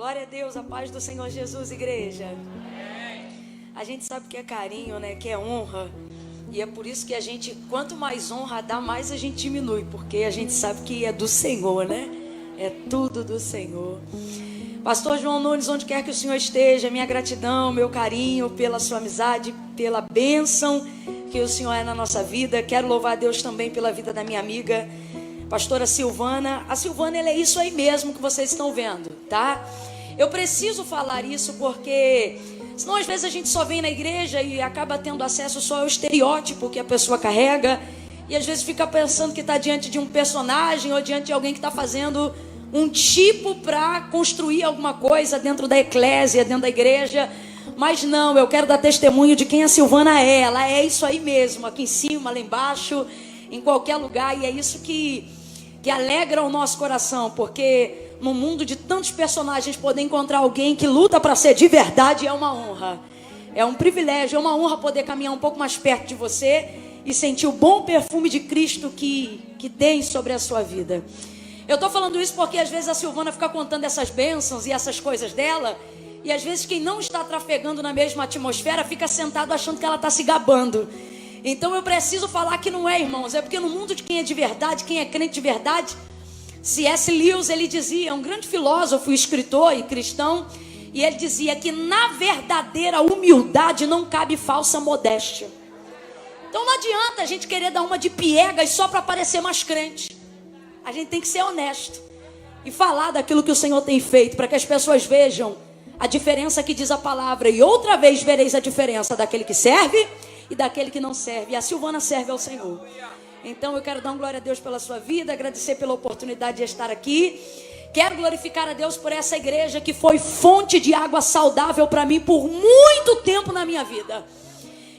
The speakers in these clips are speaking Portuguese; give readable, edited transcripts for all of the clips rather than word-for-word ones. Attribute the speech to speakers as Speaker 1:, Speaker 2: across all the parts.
Speaker 1: Glória a Deus, a paz do Senhor Jesus, igreja. A gente sabe que é carinho, né? Que é honra. E é por isso que a gente, quanto mais honra dá, mais a gente diminui. Porque a gente sabe que é do Senhor, né? É tudo do Senhor. Pastor João Nunes, onde quer que o Senhor esteja, minha gratidão, meu carinho pela sua amizade, pela bênção que o Senhor é na nossa vida. Quero louvar a Deus também pela vida da minha amiga, pastora Silvana. A Silvana, ela é isso aí mesmo que vocês estão vendo, tá? Eu preciso falar isso porque senão às vezes a gente só vem na igreja e acaba tendo acesso só ao estereótipo que a pessoa carrega. E às vezes fica pensando que está diante de um personagem ou diante de alguém que está fazendo um tipo para construir alguma coisa dentro da eclésia, dentro da igreja. Mas não, eu quero dar testemunho de quem a Silvana é. Ela é isso aí mesmo, aqui em cima, lá embaixo, em qualquer lugar. E é isso que alegra o nosso coração, porque no mundo de tantos personagens, poder encontrar alguém que luta para ser de verdade é uma honra. É um privilégio, é uma honra poder caminhar um pouco mais perto de você e sentir o bom perfume de Cristo que tem sobre a sua vida. Eu estou falando isso porque às vezes a Silvana fica contando essas bênçãos e essas coisas dela, e às vezes quem não está trafegando na mesma atmosfera fica sentado achando que ela está se gabando. Então eu preciso falar que não é, irmãos, é porque no mundo de quem é de verdade, quem é crente de verdade, C.S. Lewis, ele dizia, um grande filósofo, escritor e cristão, e ele dizia que na verdadeira humildade não cabe falsa modéstia. Então não adianta a gente querer dar uma de piegas só para parecer mais crente. A gente tem que ser honesto e falar daquilo que o Senhor tem feito, para que as pessoas vejam a diferença que diz a palavra. E outra vez vereis a diferença daquele que serve e daquele que não serve. E a Silvana serve ao Senhor. Então eu quero dar glória a Deus pela sua vida, agradecer pela oportunidade de estar aqui. Quero glorificar a Deus por essa igreja que foi fonte de água saudável para mim por muito tempo na minha vida.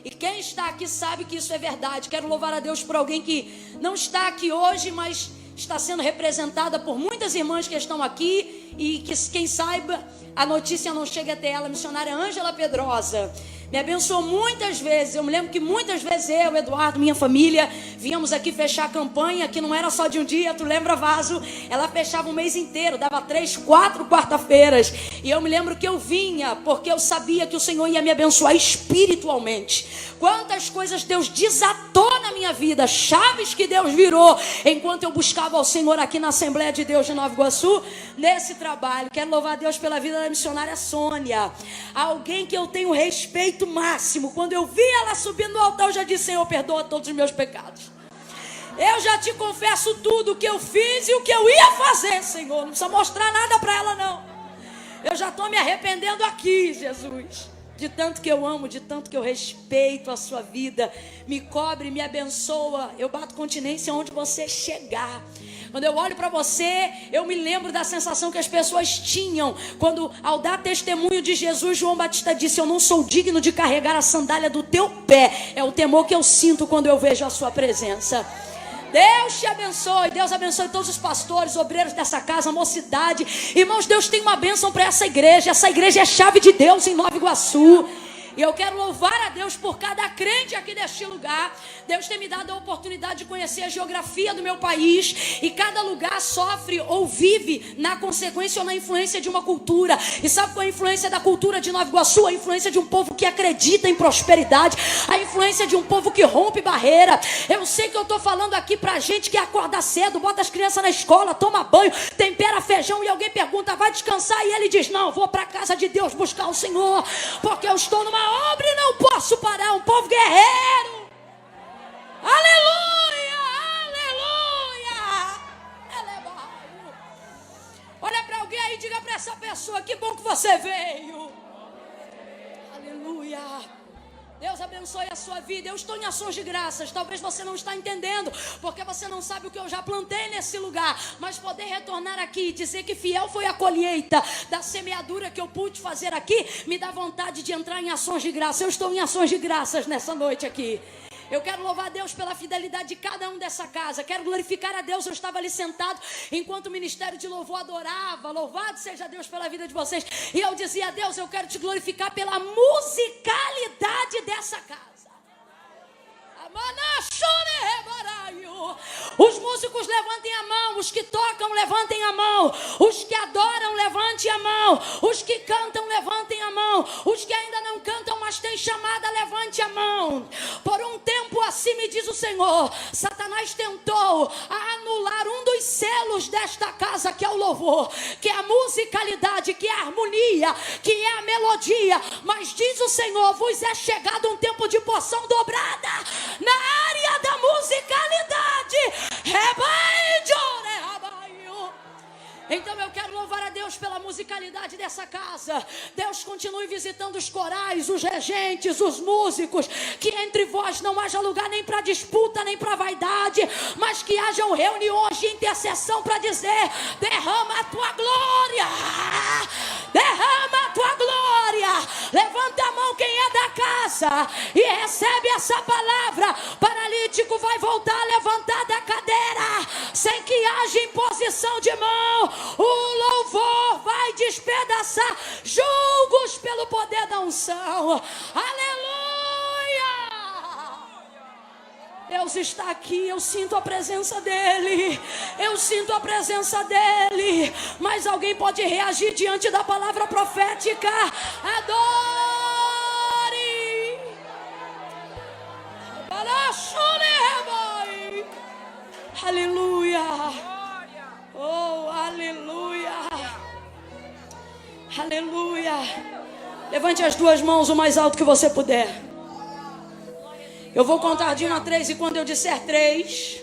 Speaker 1: E quem está aqui sabe que isso é verdade. Quero louvar a Deus por alguém que não está aqui hoje, mas está sendo representada por muitas irmãs que estão aqui. E que quem saiba, a notícia não chega até ela. A missionária Ângela Pedrosa me abençoou muitas vezes. Eu me lembro que muitas vezes eu, Eduardo, minha família, viemos aqui fechar a campanha, que não era só de um dia, tu lembra, Vaso? Ela fechava um mês inteiro, dava 3, 4 quarta-feiras. E eu me lembro que eu vinha, porque eu sabia que o Senhor ia me abençoar espiritualmente. Quantas coisas Deus desatou na minha vida, chaves que Deus virou, enquanto eu buscava ao Senhor aqui na Assembleia de Deus de Nova Iguaçu, nesse trabalho. Quero louvar a Deus pela vida da missionária Sônia, alguém que eu tenho respeito máximo. Quando eu vi ela subindo no altar, eu já disse: Senhor, perdoa todos os meus pecados. Eu já te confesso tudo o que eu fiz e o que eu ia fazer, Senhor. Não precisa mostrar nada para ela, não. Eu já estou me arrependendo aqui, Jesus. De tanto que eu amo, de tanto que eu respeito a sua vida. Me cobre, me abençoa. Eu bato continência onde você chegar. Quando eu olho para você, eu me lembro da sensação que as pessoas tinham quando, ao dar testemunho de Jesus, João Batista disse: eu não sou digno de carregar a sandália do teu pé. É o temor que eu sinto quando eu vejo a sua presença. Deus te abençoe, Deus abençoe todos os pastores, obreiros dessa casa, mocidade. Irmãos, Deus tem uma bênção para essa igreja. Essa igreja é chave de Deus em Nova Iguaçu. E eu quero louvar a Deus por cada crente aqui deste lugar. Deus tem me dado a oportunidade de conhecer a geografia do meu país. E cada lugar sofre ou vive na consequência ou na influência de uma cultura. E sabe qual é a influência da cultura de Nova Iguaçu? A influência de um povo que acredita em prosperidade. A influência de um povo que rompe barreira. Eu sei que eu estou falando aqui pra gente que acorda cedo, bota as crianças na escola, toma banho, tempera feijão, e alguém pergunta: vai descansar? E ele diz: não, vou para a casa de Deus buscar o Senhor, porque eu estou numa obra e não posso parar. Um povo guerreiro. Aleluia, aleluia. Olha para alguém aí e diga para essa pessoa: que bom que você veio. Aleluia. Deus abençoe a sua vida. Eu estou em ações de graças. Talvez você não está entendendo, porque você não sabe o que eu já plantei nesse lugar. Mas poder retornar aqui e dizer que fiel foi a colheita da semeadura que eu pude fazer aqui, me dá vontade de entrar em ações de graça. Eu estou em ações de graças nessa noite aqui. Eu quero louvar a Deus pela fidelidade de cada um dessa casa. Quero glorificar a Deus. Eu estava ali sentado enquanto o ministério de louvor adorava. Louvado seja Deus pela vida de vocês. E eu dizia: a Deus, eu quero te glorificar pela musicalidade dessa casa. Os músicos levantem a mão, os que tocam levantem a mão, os que adoram levantem levante a mão. Os que cantam, levantem a mão. Os que ainda não cantam, mas têm chamada, levante a mão. Por um tempo assim me diz o Senhor, Satanás tentou anular um dos selos desta casa, que é o louvor, que é a musicalidade, que é a harmonia, que é a melodia. Mas diz o Senhor, vos é chegado um tempo de porção dobrada na área da musicalidade. Então eu quero louvar a Deus pela musicalidade dessa casa. Deus continue visitando os corais, os regentes, os músicos. Que entre vós não haja lugar nem para disputa, nem para vaidade, mas que hajam reuniões de intercessão para dizer: derrama a tua glória, derrama a tua glória. Levanta a mão quem é da casa e recebe essa palavra. Paralítico vai voltar a levantar da cadeira, sem que haja imposição de mão. O louvor vai despedaçar julgos pelo poder da unção. Aleluia! Deus está aqui, eu sinto a presença dele. Eu sinto a presença dele. Mas alguém pode reagir diante da palavra profética. Adore! Aleluia! Oh, aleluia! Aleluia! Levante as duas mãos o mais alto que você puder. Eu vou contar de 1 a 3 e quando eu disser 3,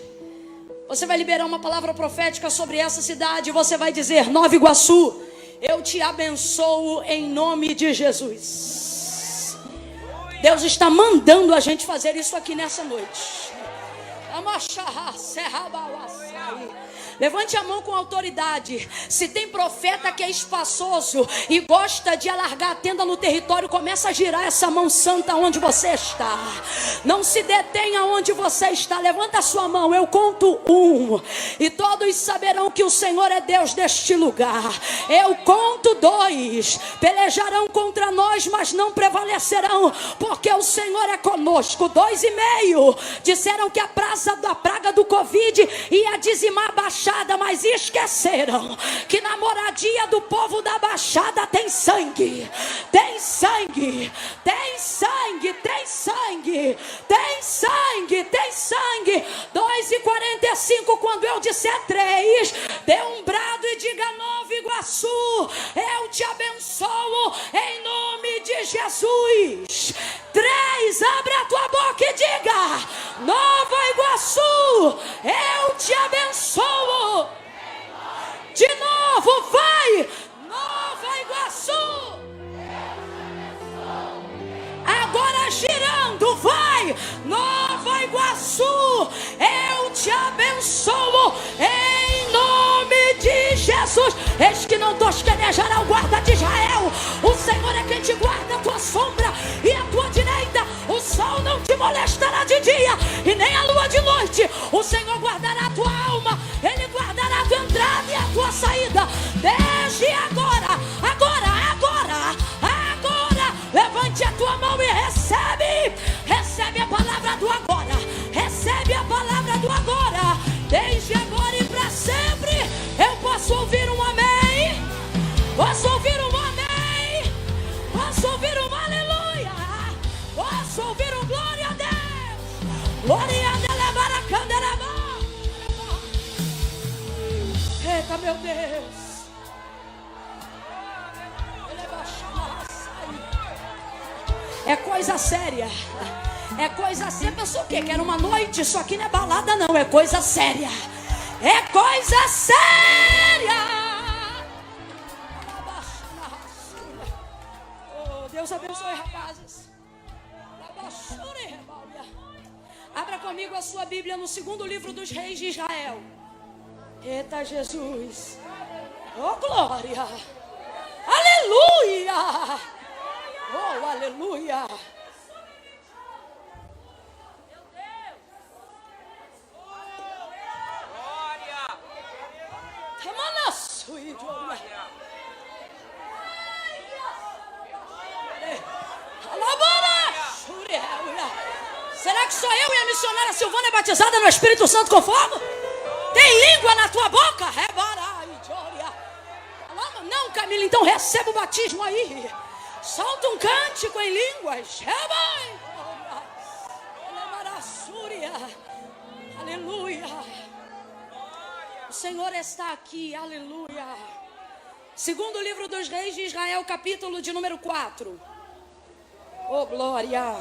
Speaker 1: você vai liberar uma palavra profética sobre essa cidade. Você vai dizer: Nova Iguaçu, eu te abençoo em nome de Jesus. Deus está mandando a gente fazer isso aqui nessa noite. Levante a mão com autoridade. Se tem profeta que é espaçoso e gosta de alargar a tenda no território, começa a girar essa mão santa onde você está. Não se detenha onde você está. Levanta a sua mão, eu conto 1 e todos saberão que o Senhor é Deus deste lugar. Eu conto 2, pelejarão contra nós, mas não prevalecerão, porque o Senhor é conosco. 2,5, disseram que a praga do Covid ia dizimar a Baixada, mas esqueceram que na moradia do povo da Baixada tem sangue. Tem sangue, tem sangue, tem sangue, tem sangue, tem sangue. 2,45, quando eu disser 3, dê um brado e diga: Nova Iguaçu, eu te abençoo em nome de Jesus. 3, abre a tua boca e diga: Nova Iguaçu, eu te abençoo. De novo, vai! Nova Iguaçu. Agora girando, vai! Nova Iguaçu, eu te abençoo em nome de Jesus. Eis que não tosquenejará o guarda de Israel. O Senhor é quem te guarda a tua sombra e a tua direita. O sol não te molestará de dia e nem a lua de noite. O Senhor guardará a tua alma. Ele guardará a tua entrada e a tua saída. Desde agora, agora. Levante a tua mão e recebe. Recebe a palavra do agora. Recebe a palavra do agora. Desde agora e para sempre. Eu posso ouvir um amém. Posso ouvir um amém. Posso ouvir um aleluia. Posso ouvir um glória a Deus. Glória a Deus. Eita, meu Deus. É coisa séria. É coisa séria. Pensou o quê? Que era uma noite? Isso aqui não é balada, não. É coisa séria. É coisa séria. Oh, Deus abençoe, rapazes. Abra comigo a sua Bíblia no 2º livro dos Reis de Israel. Eita, Jesus. Oh, glória. Aleluia. Oh, aleluia. Meu Deus. Glória. Será que só eu e a missionária Silvana é batizada no Espírito Santo com fogo? Tem língua na tua boca? Não, Camila, então receba o batismo aí. Solta um cântico em línguas. Aleluia. O Senhor está aqui, aleluia. Segundo livro dos Reis de Israel, capítulo de número 4. Oh, glória.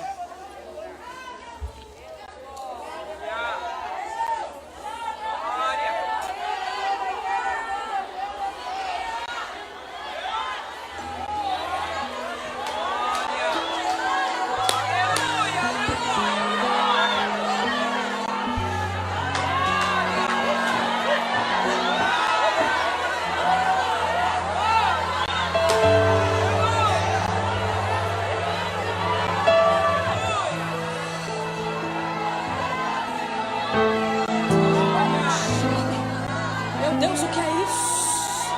Speaker 1: Deus, o que é isso?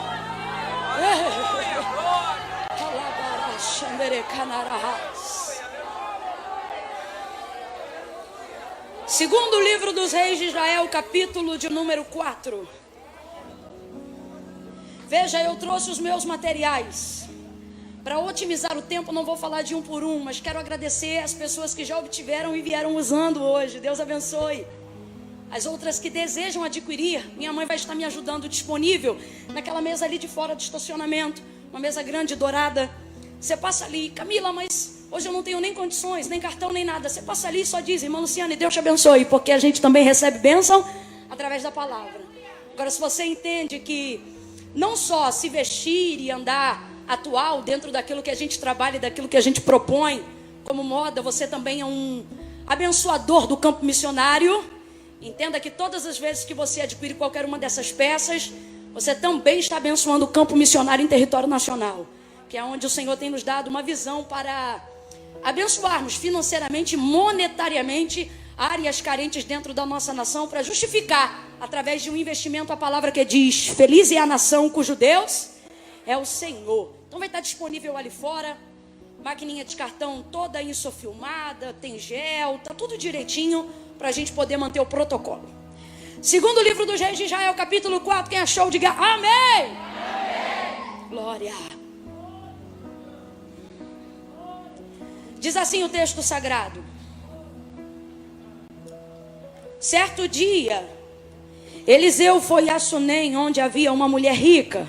Speaker 1: Segundo livro dos Reis de Israel, capítulo de número 4. Veja, eu trouxe os meus materiais. Para otimizar o tempo, não vou falar de um por um, mas quero agradecer as pessoas que já obtiveram e vieram usando hoje. Deus abençoe. As outras que desejam adquirir, minha mãe vai estar me ajudando, disponível naquela mesa ali de fora do estacionamento. Uma mesa grande, dourada. Você passa ali, Camila, mas hoje eu não tenho nem condições, nem cartão, nem nada. Você passa ali e só diz, irmã Luciane, Deus te abençoe, porque a gente também recebe bênção através da palavra. Agora, se você entende que não só se vestir e andar atual dentro daquilo que a gente trabalha e daquilo que a gente propõe como moda, você também é um abençoador do campo missionário. Entenda que todas as vezes que você adquire qualquer uma dessas peças, você também está abençoando o campo missionário em território nacional, que é onde o Senhor tem nos dado uma visão para abençoarmos financeiramente, monetariamente, áreas carentes dentro da nossa nação, para justificar, através de um investimento, a palavra que diz, feliz é a nação cujo Deus é o Senhor. Então vai estar disponível ali fora, maquininha de cartão toda insofilmada, tem gel, tá tudo direitinho, para a gente poder manter o protocolo. Segundo livro dos Reis de Israel, capítulo 4, quem achou, diga amém. Amém. Glória. Diz assim o texto sagrado. Certo dia, Eliseu foi a Sunem, onde havia uma mulher rica,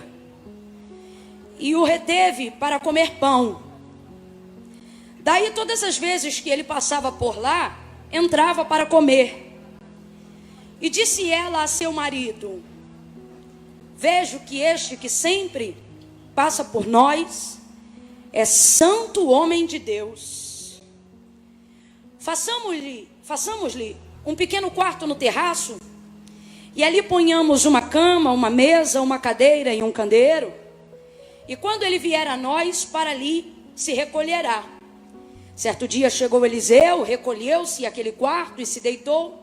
Speaker 1: e o reteve para comer pão. Daí todas as vezes que ele passava por lá, entrava para comer. E disse ela a seu marido, vejo que este que sempre passa por nós é santo homem de Deus. Façamos-lhe um pequeno quarto no terraço, e ali ponhamos uma cama, uma mesa, uma cadeira e um candeeiro, e quando ele vier a nós, para ali se recolherá. Certo dia chegou Eliseu, recolheu-se àquele quarto e se deitou.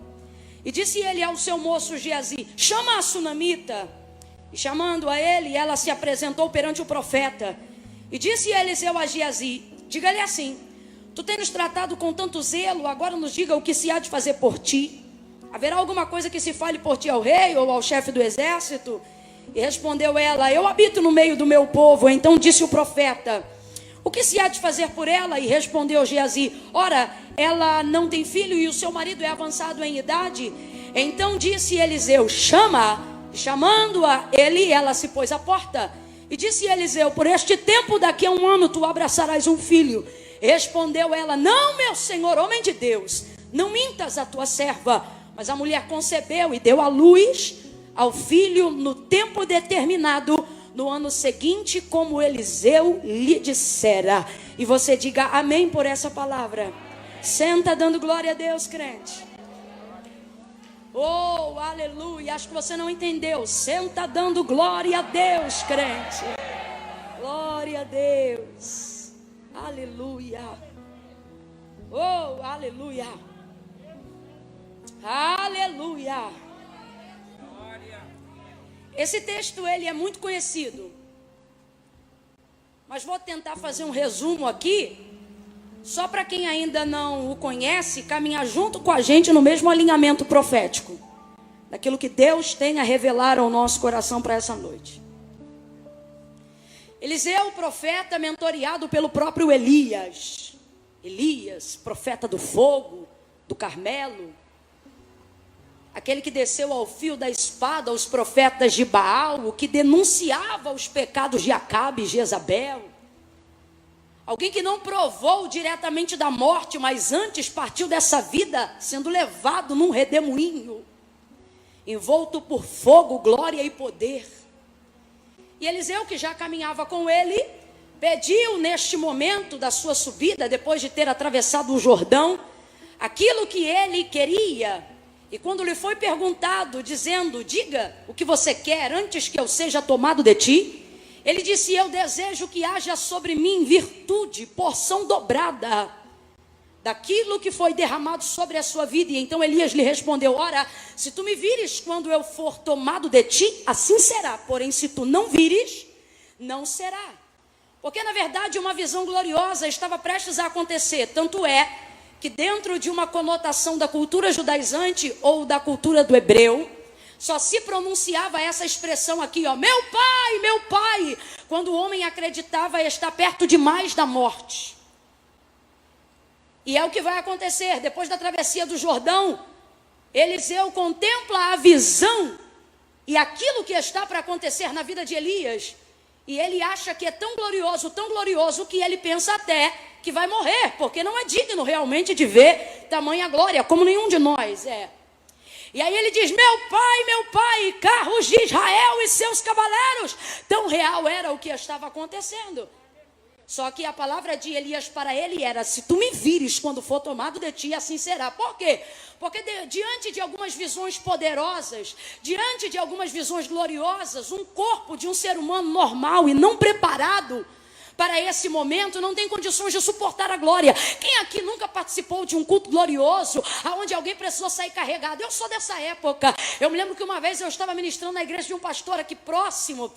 Speaker 1: E disse ele ao seu moço Geazi, chama a sunamita. E chamando a ele, ela se apresentou perante o profeta. E disse Eliseu a Geazi, diga-lhe assim, tu tens nos tratado com tanto zelo, agora nos diga o que se há de fazer por ti. Haverá alguma coisa que se fale por ti ao rei ou ao chefe do exército? E respondeu ela, eu habito no meio do meu povo. Então disse o profeta, o que se há de fazer por ela? E respondeu Geazi, ora, ela não tem filho e o seu marido é avançado em idade. Então disse Eliseu, chama. Chamando-a ele, ela se pôs à porta. E disse Eliseu, por este tempo, daqui a 1 ano, tu abraçarás um filho. Respondeu ela, não, meu senhor, homem de Deus, não mintas a tua serva. Mas a mulher concebeu e deu à luz ao filho no tempo determinado, no ano seguinte, como Eliseu lhe dissera. E você diga amém por essa palavra. Senta dando glória a Deus, crente. Oh, aleluia. Acho que você não entendeu. Senta dando glória a Deus, crente. Glória a Deus. Aleluia. Oh, aleluia. Aleluia. Esse texto, ele é muito conhecido, mas vou tentar fazer um resumo aqui, só para quem ainda não o conhece, caminhar junto com a gente no mesmo alinhamento profético, daquilo que Deus tem a revelar ao nosso coração para essa noite. Eliseu, profeta, mentoreado pelo próprio Elias. Elias, profeta do fogo, do Carmelo. Aquele que desceu ao fio da espada aos profetas de Baal, o que denunciava os pecados de Acabe e Jezabel. Alguém que não provou diretamente da morte, mas antes partiu dessa vida sendo levado num redemoinho, envolto por fogo, glória e poder. E Eliseu, que já caminhava com ele, pediu neste momento da sua subida, depois de ter atravessado o Jordão, aquilo que ele queria. E quando lhe foi perguntado, dizendo: diga o que você quer antes que eu seja tomado de ti, ele disse: eu desejo que haja sobre mim virtude, porção dobrada daquilo que foi derramado sobre a sua vida. E então Elias lhe respondeu: ora, se tu me vires quando eu for tomado de ti, assim será. Porém, se tu não vires, não será. Porque na verdade uma visão gloriosa estava prestes a acontecer. Tanto é que dentro de uma conotação da cultura judaizante ou da cultura do hebreu, só se pronunciava essa expressão aqui, ó, meu pai, quando o homem acreditava estar perto demais da morte. E é o que vai acontecer. Depois da travessia do Jordão, Eliseu contempla a visão e aquilo que está para acontecer na vida de Elias. E ele acha que é tão glorioso, que ele pensa até que vai morrer, porque não é digno realmente de ver tamanha glória, como nenhum de nós é. E aí ele diz: meu pai, carros de Israel e seus cavaleiros. Tão real era o que estava acontecendo. Só que a palavra de Elias para ele era: se tu me vires quando for tomado de ti, assim será. Por quê? Porque diante de algumas visões poderosas, diante de algumas visões gloriosas, um corpo de um ser humano normal e não preparado para esse momento não tem condições de suportar a glória. Quem aqui nunca participou de um culto glorioso, onde alguém precisou sair carregado? Eu sou dessa época. Eu me lembro que uma vez eu estava ministrando na igreja de um pastor aqui próximo,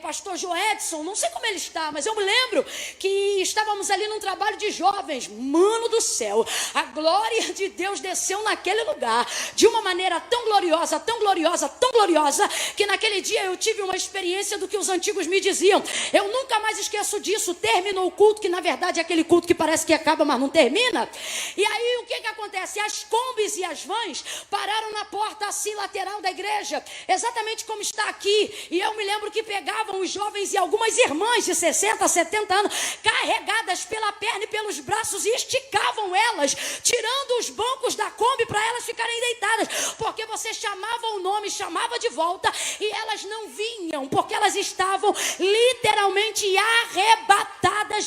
Speaker 1: pastor Joedson, não sei como ele está, mas eu me lembro que estávamos ali num trabalho de jovens. Mano do céu, a glória de Deus desceu naquele lugar de uma maneira tão gloriosa, que naquele dia eu tive uma experiência do que os antigos me diziam. Eu nunca mais esqueço disso. Terminou o culto, que na verdade é aquele culto que parece que acaba, mas não termina. E aí o que acontece? As combis e as vans pararam na porta assim lateral da igreja, exatamente como está aqui. E eu me lembro que pegavam os jovens e algumas irmãs de 60, 70 anos, carregadas pela perna e pelos braços, e esticavam elas, tirando os bancos da Kombi para elas ficarem deitadas, porque você chamava o nome, chamava de volta, e elas não vinham, porque elas estavam literalmente arrebatadas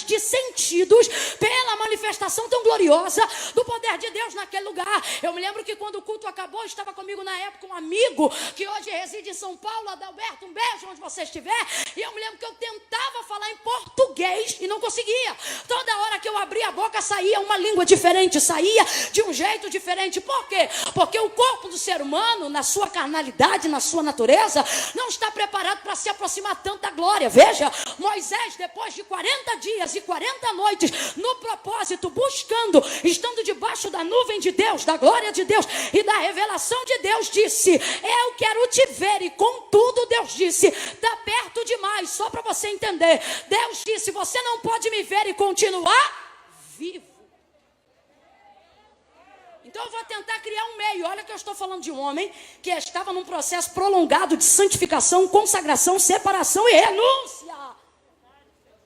Speaker 1: de sentidos pela manifestação tão gloriosa do poder de Deus naquele lugar. Eu me lembro que quando o culto acabou, estava comigo na época um amigo que hoje reside em São Paulo, Adalberto, um beijo onde você estiver, e eu me lembro que eu tentava falar em português e não conseguia. Toda hora que eu abria a boca saía uma língua diferente, saía de um jeito diferente. Por quê? Porque o corpo do ser humano, na sua carnalidade, na sua natureza, não está preparado para se aproximar tanto da glória. Veja, Moisés, depois de 40 dias e 40 noites no propósito, buscando, estando debaixo da nuvem de Deus, da glória de Deus e da revelação de Deus, disse: eu quero te ver. E contudo Deus disse: está perto demais. Só para você entender, Deus disse: você não pode me ver e continuar vivo. Então eu vou tentar criar um meio. Olha que eu estou falando de um homem que estava num processo prolongado de santificação, consagração, separação e renúncia.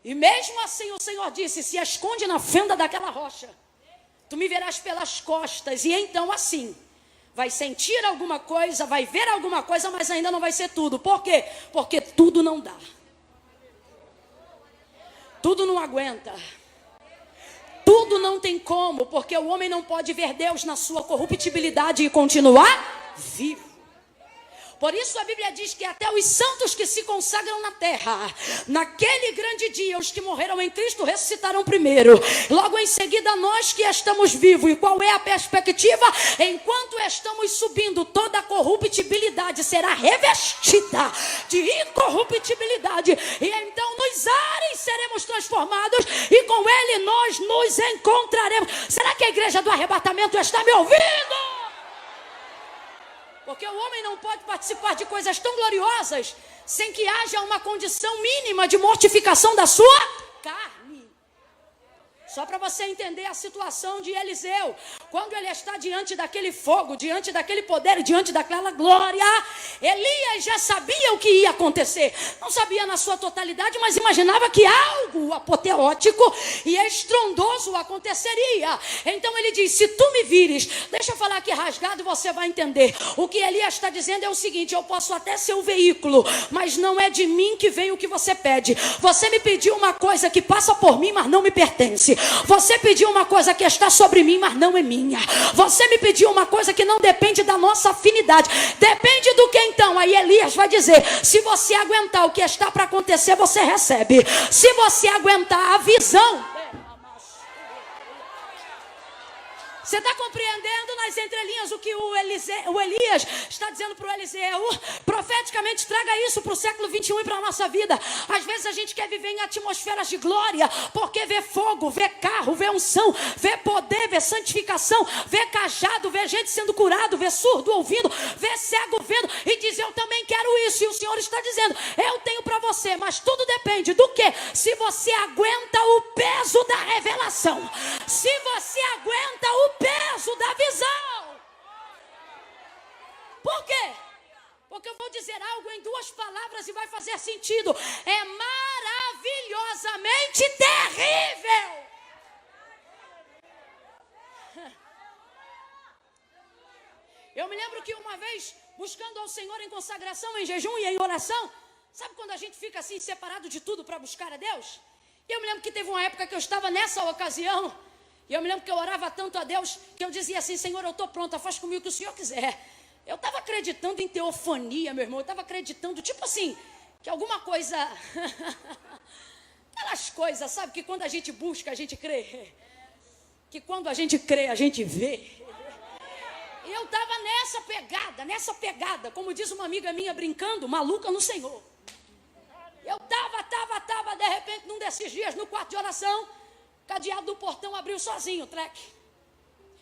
Speaker 1: E mesmo assim o Senhor disse: se esconde na fenda daquela rocha, tu me verás pelas costas. E então assim, vai sentir alguma coisa, vai ver alguma coisa, mas ainda não vai ser tudo. Por quê? Porque tudo não dá. Tudo não aguenta. Tudo não tem como, porque o homem não pode ver Deus na sua corruptibilidade e continuar vivo. Por isso a Bíblia diz que até os santos que se consagram na terra, naquele grande dia, os que morreram em Cristo ressuscitarão primeiro. Logo em seguida nós que estamos vivos. E qual é a perspectiva? Enquanto estamos subindo, toda a corruptibilidade será revestida de incorruptibilidade. E então nos ares seremos transformados e com Ele nós nos encontraremos. Será que a igreja do arrebatamento está me ouvindo? Porque o homem não pode participar de coisas tão gloriosas sem que haja uma condição mínima de mortificação da sua carne. Só para você entender a situação de Eliseu. Quando ele está diante daquele fogo, diante daquele poder, diante daquela glória, Elias já sabia o que ia acontecer. Não sabia na sua totalidade, mas imaginava que algo apoteótico e estrondoso aconteceria. Então ele diz, se tu me vires, deixa eu falar aqui rasgado, você vai entender. O que Elias está dizendo é o seguinte, eu posso até ser o veículo, mas não é de mim que vem o que você pede. Você me pediu uma coisa que passa por mim, mas não me pertence. Você pediu uma coisa que está sobre mim, mas não é minha. Você me pediu uma coisa que não depende da nossa afinidade. Depende do que então? Aí Elias vai dizer, se você aguentar o que está para acontecer, você recebe. Se você aguentar a visão... Você está compreendendo nas entrelinhas o que o Elias está dizendo para o Eliseu? Profeticamente traga isso para o século 21 e para a nossa vida. Às vezes a gente quer viver em atmosferas de glória, porque vê fogo, vê carro, vê unção, vê poder, vê santificação, vê cajado, vê gente sendo curado, vê surdo ouvindo, vê cego vendo, e diz, eu também quero isso. E o Senhor está dizendo, eu tenho para você, mas tudo depende do quê? Se você aguenta o peso da revelação, se você aguenta o peso da visão. Por quê? Porque eu vou dizer algo em 2 palavras e vai fazer sentido. É maravilhosamente terrível. Eu me lembro que uma vez, buscando ao Senhor em consagração, em jejum e em oração, sabe quando a gente fica assim separado de tudo para buscar a Deus? E eu me lembro que teve uma época que eu estava nessa ocasião. E eu me lembro que eu orava tanto a Deus que eu dizia assim, Senhor, eu estou pronta, faz comigo o que o Senhor quiser. Eu estava acreditando em teofania, meu irmão. Eu estava acreditando, tipo assim, que alguma coisa... Aquelas coisas, sabe, que quando a gente busca, a gente crê. Que quando a gente crê, a gente vê. E eu estava nessa pegada, como diz uma amiga minha brincando, maluca no Senhor. Eu estava, de repente, num desses dias, no quarto de oração, o cadeado do portão abriu sozinho, treque.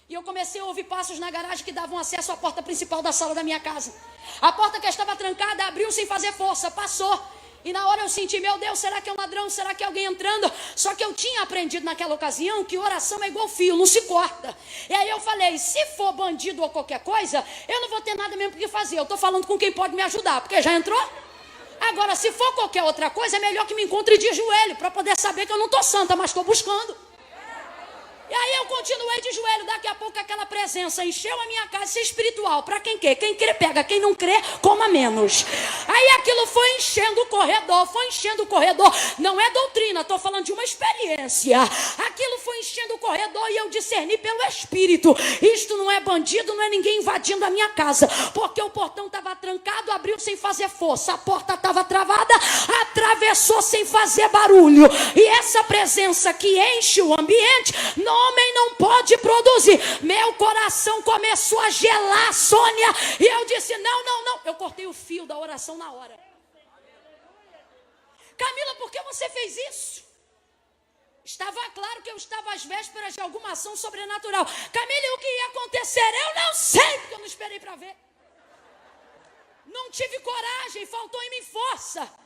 Speaker 1: E eu comecei a ouvir passos na garagem que davam acesso à porta principal da sala da minha casa. A porta que estava trancada abriu sem fazer força, passou. E na hora eu senti, meu Deus, será que é um ladrão? Será que é alguém entrando? Só que eu tinha aprendido naquela ocasião que oração é igual fio, não se corta. E aí eu falei, se for bandido ou qualquer coisa, eu não vou ter nada mesmo o que fazer. Eu estou falando com quem pode me ajudar, porque já entrou. Agora, se for qualquer outra coisa, é melhor que me encontre de joelho, para poder saber que eu não estou santa, mas estou buscando. E aí eu continuei de joelho, daqui a pouco aquela presença encheu a minha casa, isso é espiritual, para quem quer? Quem crê pega, quem não crê, coma menos. Aí aquilo foi enchendo o corredor, não é doutrina, estou falando de uma experiência. Aquilo foi enchendo o corredor e eu discerni pelo Espírito, isto não é bandido, não é ninguém invadindo a minha casa, porque o portão estava trancado, abriu sem fazer força, a porta estava travada, atravessou sem fazer barulho, e essa presença que enche o ambiente, homem não pode produzir. Meu coração começou a gelar, Sônia, e eu disse, não, eu cortei o fio da oração na hora. Camila, por que você fez isso? Estava claro que eu estava às vésperas de alguma ação sobrenatural. Camila, e o que ia acontecer? Eu não sei, porque eu não esperei para ver. Não tive coragem, faltou em mim força.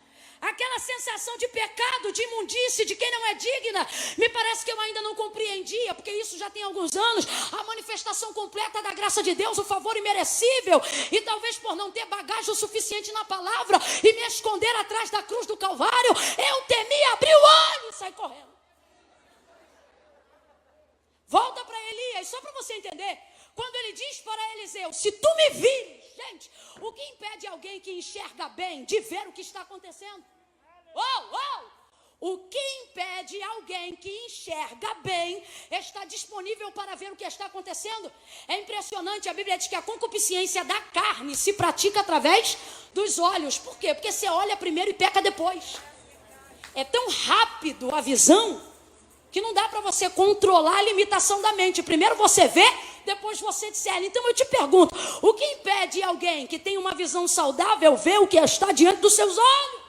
Speaker 1: Aquela sensação de pecado, de imundície, de quem não é digna, me parece que eu ainda não compreendia, porque isso já tem alguns anos, a manifestação completa da graça de Deus, o favor imerecível, e talvez por não ter bagagem o suficiente na palavra, e me esconder atrás da cruz do Calvário, eu temi abrir o olho e sair correndo. Volta para Elias, só para você entender, quando ele diz para Eliseu, se tu me vires, gente, o que impede alguém que enxerga bem de ver o que está acontecendo? O que impede alguém que enxerga bem está disponível para ver o que está acontecendo? É impressionante, a Bíblia diz que a concupiscência da carne se pratica através dos olhos. Por quê? Porque você olha primeiro e peca depois. É tão rápido a visão que não dá para você controlar a limitação da mente. Primeiro você vê, depois você discerne. Então eu te pergunto, o que impede alguém que tem uma visão saudável ver o que está diante dos seus olhos?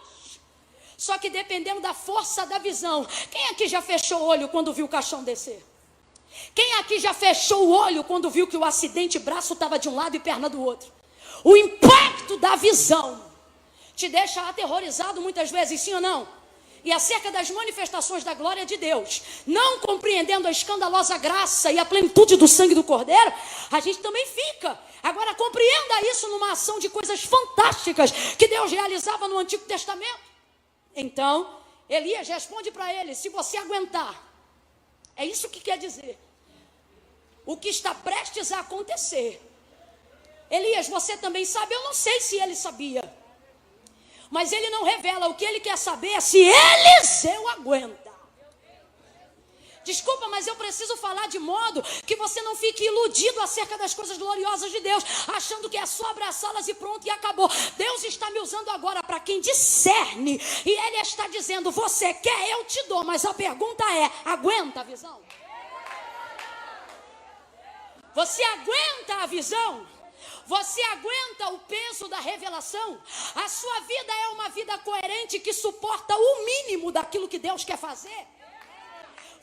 Speaker 1: Só que dependendo da força da visão. Quem aqui já fechou o olho quando viu o caixão descer? Quem aqui já fechou o olho quando viu que o acidente, braço estava de um lado e perna do outro? O impacto da visão te deixa aterrorizado muitas vezes, sim ou não? E acerca das manifestações da glória de Deus, não compreendendo a escandalosa graça e a plenitude do sangue do Cordeiro, a gente também fica. Agora compreenda isso numa ação de coisas fantásticas que Deus realizava no Antigo Testamento. Então, Elias responde para ele: se você aguentar, é isso que quer dizer, o que está prestes a acontecer. Elias, você também sabe? Eu não sei se ele sabia, mas ele não revela. O que ele quer saber é se Eliseu aguenta. Desculpa, mas eu preciso falar de modo que você não fique iludido acerca das coisas gloriosas de Deus, achando que é só abraçá-las e pronto, e acabou. Deus está me usando agora para quem discerne, e Ele está dizendo: você quer, eu te dou, mas a pergunta é: aguenta a visão? Você aguenta a visão? Você aguenta o peso da revelação? A sua vida é uma vida coerente que suporta o mínimo daquilo que Deus quer fazer?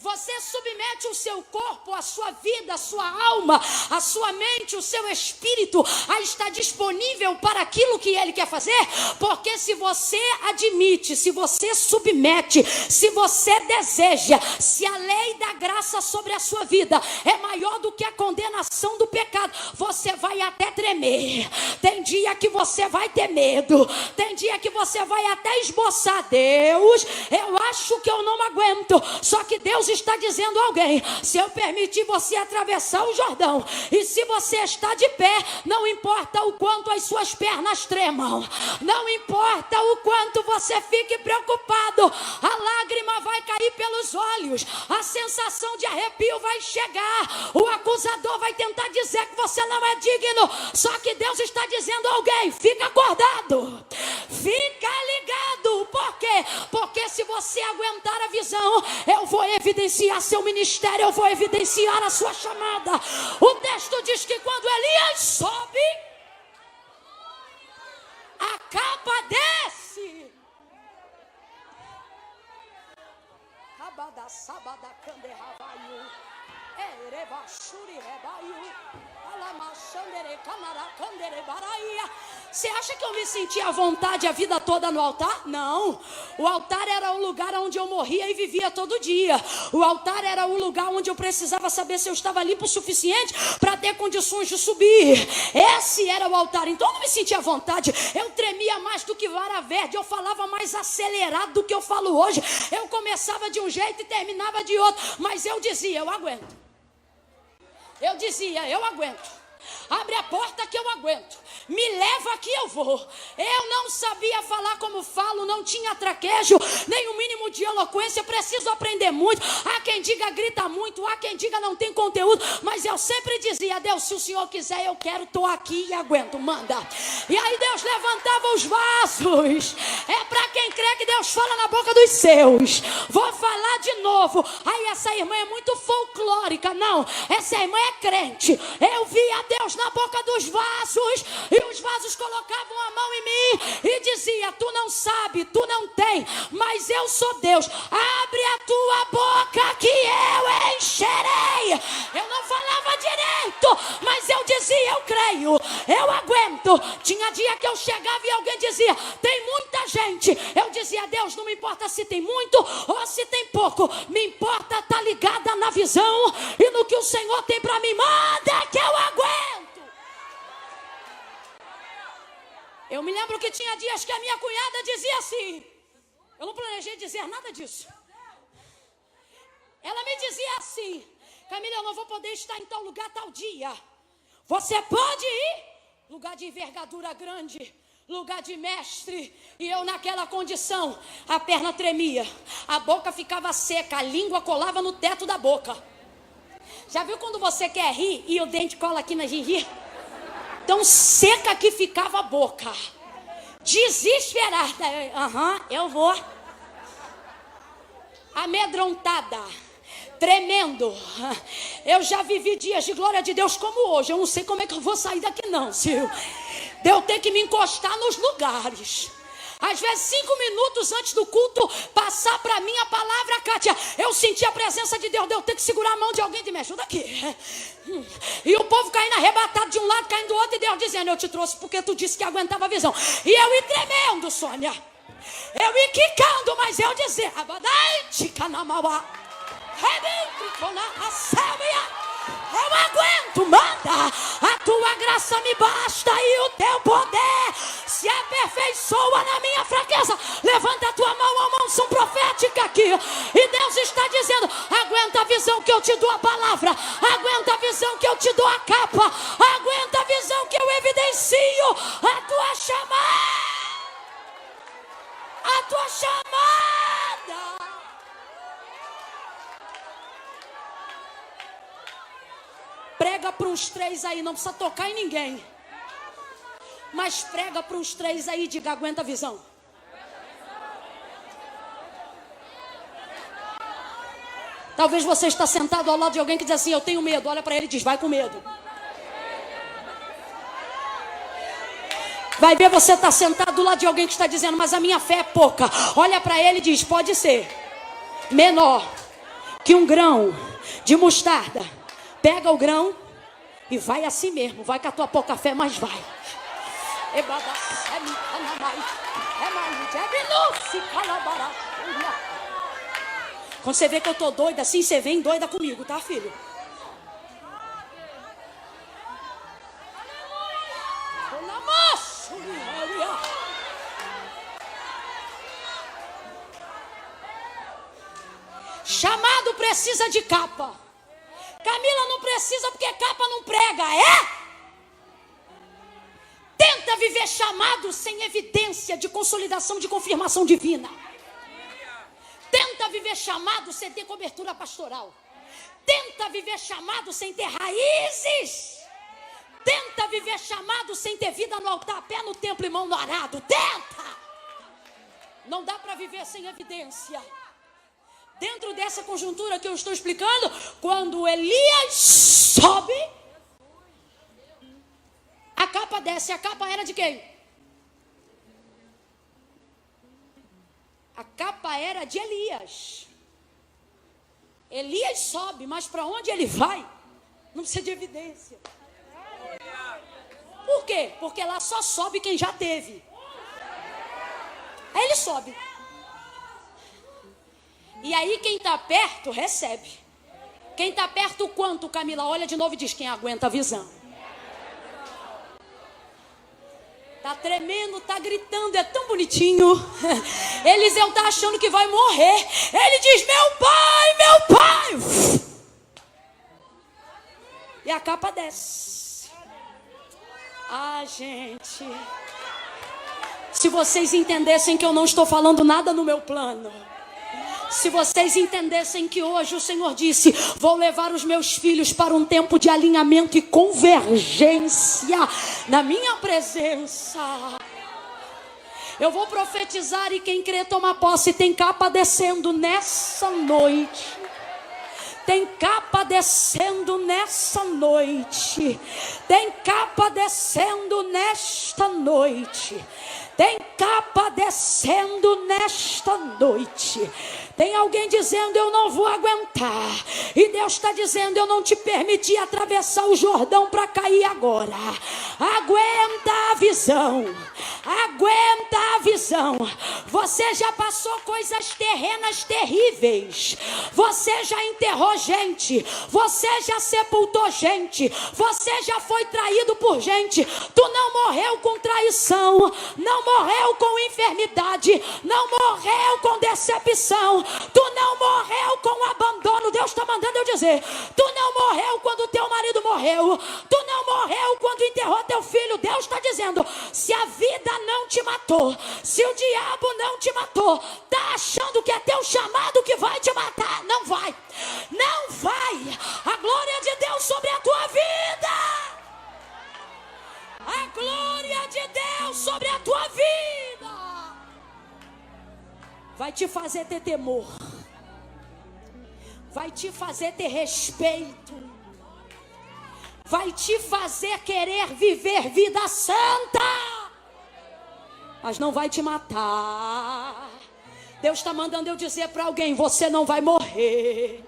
Speaker 1: Você submete o seu corpo, a sua vida, a sua alma, a sua mente, o seu espírito a estar disponível para aquilo que Ele quer fazer? Porque se você admite, se você submete, se você deseja, se a lei da graça sobre a sua vida é maior do que a condenação do pecado, você vai até tremer. Tem dia que você vai ter medo, tem dia que você vai até esboçar: Deus, eu acho que eu não aguento. Só que Deus está dizendo a alguém: se eu permitir você atravessar o Jordão, e se você está de pé, não importa o quanto as suas pernas tremam, não importa o quanto você fique preocupado, a lágrima vai cair pelos olhos, a sensação de arrepio vai chegar, o acusador vai tentar dizer que você não é digno, só que Deus está dizendo a alguém: fica acordado, fica ligado. Por quê? Porque se você aguentar a visão, eu vou evidenciar seu ministério, eu vou evidenciar a sua chamada. O texto diz que quando Elias sobe, a capa desce. Você acha que eu me sentia à vontade a vida toda no altar? Não. O altar era o lugar onde eu morria e vivia todo dia. O altar era o lugar onde eu precisava saber se eu estava limpo o suficiente para ter condições de subir. Esse era o altar. Então eu não me sentia à vontade. Eu tremia mais do que vara verde. Eu falava mais acelerado do que eu falo hoje. Eu começava de um jeito e terminava de outro. Mas eu dizia: eu aguento. Eu dizia: eu aguento. Abre a porta que eu aguento. Me leva que eu vou. Eu não sabia falar como falo, não tinha traquejo, nem o mínimo de eloquência. Preciso aprender muito. Há quem diga grita muito, há quem diga não tem conteúdo. Mas eu sempre dizia: Deus, se o Senhor quiser, eu quero, estou aqui e aguento, manda. E aí Deus levantava os vasos. É para quem crê que Deus fala na boca dos seus. Vou falar de novo. Aí essa irmã é muito folclórica. Não, essa irmã é crente. Eu via Deus na boca dos vasos, e os vasos colocavam a mão em mim e dizia: tu não sabe, tu não tem, mas eu sou Deus. Abre a tua boca que eu encherei. Eu não falava direito, mas eu dizia: eu creio, eu aguento. Tinha dia que eu chegava e alguém dizia: tem muita gente. Eu dizia: Deus, não me importa se tem muito ou se tem pouco, me importa estar ligada na visão e no que o Senhor tem para mim. Manda que eu aguento. Eu me lembro que tinha dias que a minha cunhada dizia assim, eu não planejei dizer nada disso. Ela me dizia assim: Camila, eu não vou poder estar em tal lugar tal dia. Você pode ir? Lugar de envergadura grande, lugar de mestre. E eu naquela condição, a perna tremia, a boca ficava seca, a língua colava no teto da boca. Já viu quando você quer rir e o dente cola aqui na gengiva? Tão seca que ficava a boca. Desesperada. Eu vou. Amedrontada. Tremendo. Eu já vivi dias de glória de Deus como hoje. Eu não sei como é que eu vou sair daqui não, Sil. De eu ter que me encostar nos lugares. Às vezes 5 minutos antes do culto passar para mim a palavra, Kátia, eu senti a presença de Deus, eu tenho que segurar a mão de alguém de me ajuda aqui. E o povo caindo arrebatado de um lado, caindo do outro, e Deus dizendo, eu te trouxe porque tu disse que aguentava a visão. E eu ia tremendo, Sônia. Eu ia quicando, mas eu dizia, eu aguento, manda. A tua graça me basta e o teu poder se aperfeiçoa na minha fraqueza. Levanta a tua mão, uma unção profética aqui. E Deus está dizendo, aguenta a visão que eu te dou a palavra. Aguenta a visão que eu te dou a capa. Aguenta a visão que eu evidencio a tua chamada. A tua chamada. Prega para uns 3 aí, não precisa tocar em ninguém. Mas prega para uns 3 aí, diga, aguenta a visão. Talvez você está sentado ao lado de alguém que diz assim, eu tenho medo. Olha para ele e diz, vai com medo. Vai ver, você está sentado do lado de alguém que está dizendo, mas a minha fé é pouca. Olha para ele e diz, pode ser menor que um grão de mostarda. Pega o grão e vai assim mesmo. Vai com a tua pouca fé, mas vai. Quando você vê que eu tô doida assim, você vem doida comigo, tá, filho? Chamado precisa de capa. Camila não precisa porque capa não prega, é? Tenta viver chamado sem evidência de consolidação, de confirmação divina. Tenta viver chamado sem ter cobertura pastoral. Tenta viver chamado sem ter raízes. Tenta viver chamado sem ter vida no altar, pé no templo e mão no arado. Tenta! Não dá para viver sem evidência. Dentro dessa conjuntura que eu estou explicando, quando Elias sobe, a capa desce. A capa era de quem? A capa era de Elias. Elias sobe, mas para onde ele vai? Não precisa de evidência. Por quê? Porque lá só sobe quem já teve. Aí ele sobe. E aí quem está perto recebe. Quem está perto quanto, Camila? Olha de novo e diz, quem aguenta a visão. Tá tremendo, tá gritando, é tão bonitinho. Eliseu tá achando que vai morrer. Ele diz, meu pai, meu pai. E a capa desce. Ah, gente. Se vocês entendessem que eu não estou falando nada no meu plano. Se vocês entendessem que hoje o Senhor disse, vou levar os meus filhos para um tempo de alinhamento e convergência na minha presença. Eu vou profetizar e quem crê toma posse. Tem capa descendo nessa noite. Tem capa descendo nessa noite. Tem capa descendo nesta noite. Tem capa descendo nesta noite. Tem alguém dizendo, eu não vou aguentar. E Deus está dizendo, eu não te permiti atravessar o Jordão para cair agora. Aguenta a visão. Aguenta a visão. Você já passou coisas terrenas terríveis. Você já enterrou gente. Você já sepultou gente. Você já foi traído por gente. Tu não morreu com traição. Não morreu com enfermidade. Não morreu com decepção. Tu não morreu com abandono. Deus está mandando eu dizer. Tu não morreu quando teu marido morreu. Tu não morreu quando enterrou teu filho. Deus está dizendo, se a vida não te matou, se o diabo não te matou, tá achando que é teu chamado que vai te matar? Não vai. Não vai. A glória de Deus sobre a tua vida. A glória de Deus sobre a tua vida vai te fazer ter temor, vai te fazer ter respeito, vai te fazer querer viver vida santa. mas não vai te matar. Deus está mandando eu dizer para alguém: você não vai morrer.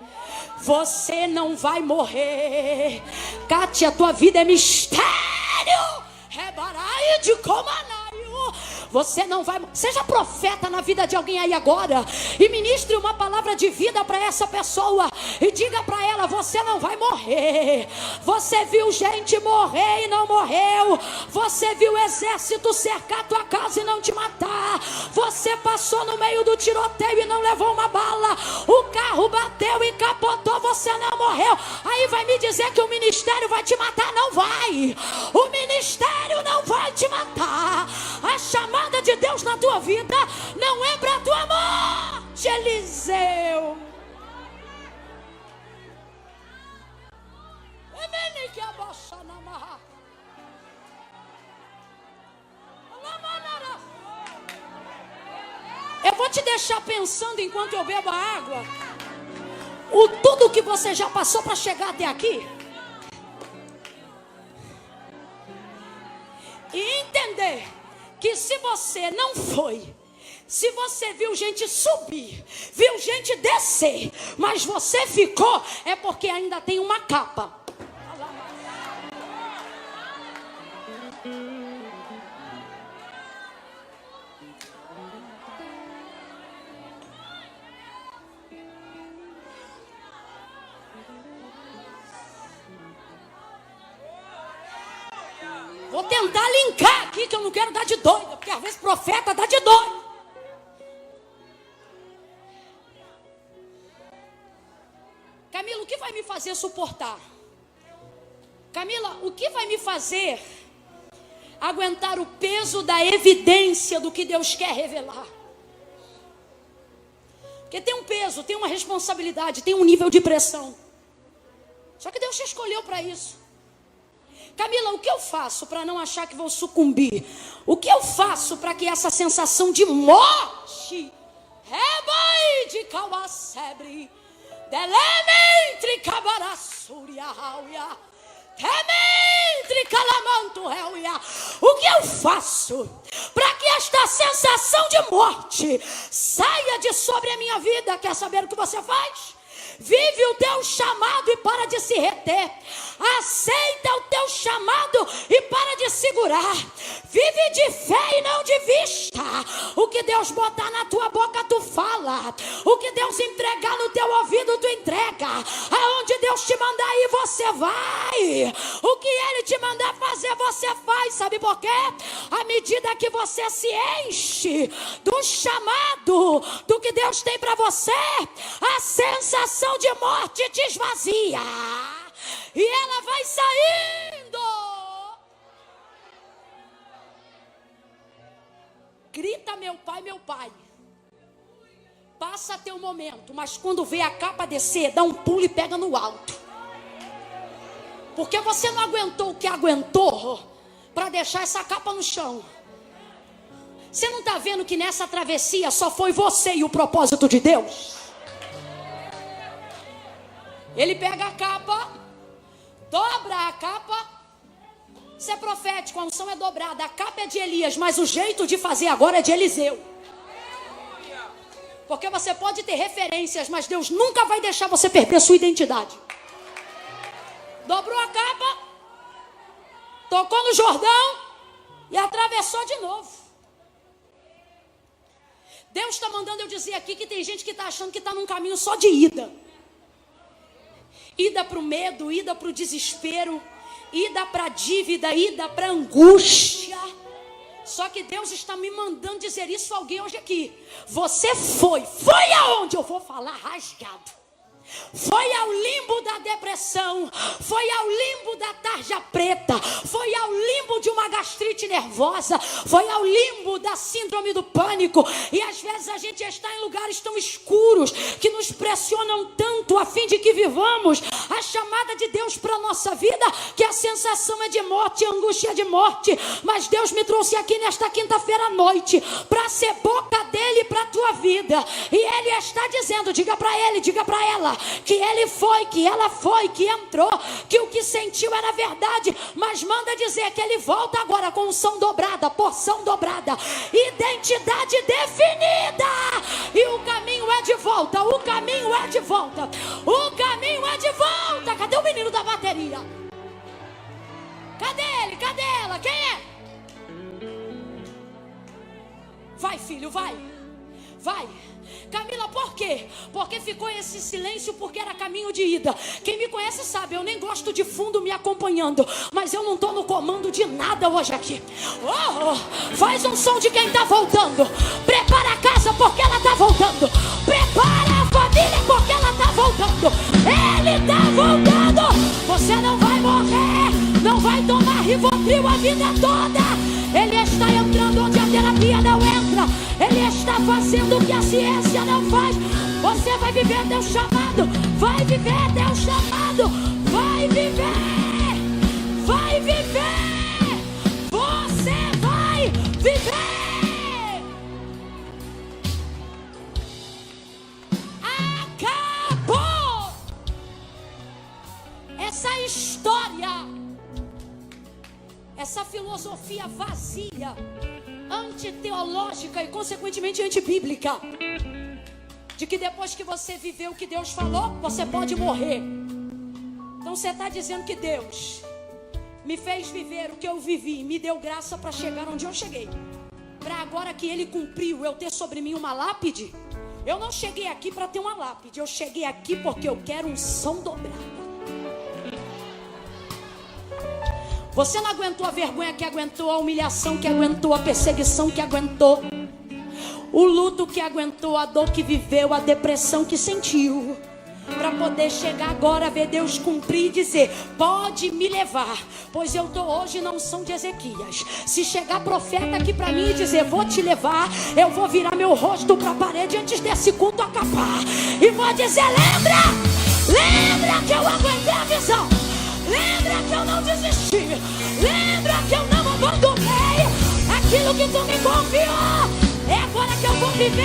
Speaker 1: Você não vai morrer. Kátia, tua vida é mistério. Rebarai de comanaio. Você não vai. Seja profeta na vida de alguém aí agora e ministre uma palavra de vida para essa pessoa e diga para ela: você não vai morrer. Você viu gente morrer e não morreu. Você viu o exército cercar tua casa e não te matar. Você passou no meio do tiroteio e não levou uma bala. O carro bateu e capotou, você não morreu. Aí vai me dizer que o ministério vai te matar? Não vai. O ministério não vai te matar. A chamada de Deus na tua vida não é para tua morte. Eliseu, eu vou te deixar pensando enquanto eu bebo a água, tudo que você já passou para chegar até aqui, e entender que se você não foi, se você viu gente subir, viu gente descer, mas você ficou, é porque ainda tem uma capa. Vou tentar linkar aqui, que eu não quero dar de doido, porque às vezes profeta dá de doido. Camila, o que vai me fazer suportar? Camila, o que vai me fazer aguentar o peso da evidência do que Deus quer revelar? Porque tem um peso, tem uma responsabilidade, tem um nível de pressão. Só que Deus te escolheu para isso. Camila, o que eu faço para não achar que vou sucumbir? O que eu faço para que essa sensação de morte de Kawasebre, Delementre Kabarassúria, Tementre Calamanto, o que eu faço para que esta sensação de morte saia de sobre a minha vida? Quer saber o que você faz? Vive o teu chamado e para de se reter. Aceita o teu chamado e para de segurar. Vive de fé e não de vista. O que Deus botar na tua boca, tu fala. O que Deus entregar no teu ouvido, tu entrega. Aonde Deus te mandar ir, você vai. O que Ele te mandar fazer, você faz. Sabe por quê? À medida que você se enche do chamado, do que Deus tem para você, a sensação de morte te esvazia e ela vai saindo. Grita: meu pai, meu pai. Passa teu momento, mas quando vê a capa descer, dá um pulo e pega no alto, porque você não aguentou o que aguentou para deixar essa capa no chão. Você não está vendo que nessa travessia só foi você e o propósito de Deus? Ele pega a capa, dobra a capa. Isso é profético, a unção é dobrada. A capa é de Elias, mas o jeito de fazer agora é de Eliseu. Porque você pode ter referências, mas Deus nunca vai deixar você perder sua identidade. Dobrou a capa, tocou no Jordão e atravessou de novo. Deus está mandando eu dizer aqui que tem gente que está achando que está num caminho só de ida. Ida para o medo, ida para o desespero, ida para a dívida, ida para a angústia. Só que Deus está me mandando dizer isso a alguém hoje aqui. Você foi aonde eu vou falar rasgado. Foi ao limbo da depressão, foi ao limbo da tarja preta, foi ao limbo de uma gastrite nervosa, foi ao limbo da síndrome do pânico. E às vezes a gente está em lugares tão escuros que nos pressionam tanto a fim de que vivamos A chamada de Deus para a nossa vida, que a sensação é de morte, a angústia é de morte, mas Deus me trouxe aqui nesta quinta-feira à noite para ser boca dele para a tua vida. E ele está dizendo, diga para ele, diga para ela, que ele foi, que ela foi, que entrou, que o que sentiu era verdade, mas manda dizer que ele volta agora com unção dobrada, porção dobrada, identidade definida, e o caminho é de volta, o caminho é de volta, o caminho é de volta. Cadê o menino da bateria? Cadê ele? Cadê ela? Quem é? Vai, filho, vai. Vai. Camila, por quê? Porque ficou esse silêncio, porque era caminho de ida. Quem me conhece sabe, eu nem gosto de fundo me acompanhando, mas eu não estou no comando de nada hoje aqui. Faz um som de quem está voltando. Prepara a casa porque ela está voltando. Prepara a família porque ela está voltando. Ele está voltando. Você não vai morrer, não vai tomar Rivotril a vida toda. Ele está entrando onde a terapia não entra. Ele está fazendo o que a ciência não faz. Você vai viver teu chamado. Vai viver teu chamado. Vai viver. Vai viver. Você vai viver. Acabou essa história, essa filosofia vazia, antiteológica e consequentemente antibíblica, de que depois que você viveu o que Deus falou, você pode morrer. Então você está dizendo que Deus me fez viver o que eu vivi, me deu graça para chegar onde eu cheguei, para agora que Ele cumpriu, eu ter sobre mim uma lápide. Eu não cheguei aqui para ter uma lápide, eu cheguei aqui porque eu quero unção dobrada. Você não aguentou a vergonha que aguentou, a humilhação que aguentou, a perseguição que aguentou, o luto que aguentou, a dor que viveu, a depressão que sentiu, para poder chegar agora a ver Deus cumprir e dizer: pode me levar, pois eu estou hoje na unção de Ezequias. Se chegar profeta aqui para mim e dizer: vou te levar, eu vou virar meu rosto para a parede antes desse culto acabar e vou dizer: lembra que eu aguentei a visão, lembra que eu não desisti, lembra que eu não abandonei aquilo que tu me confiou. É agora que eu vou viver,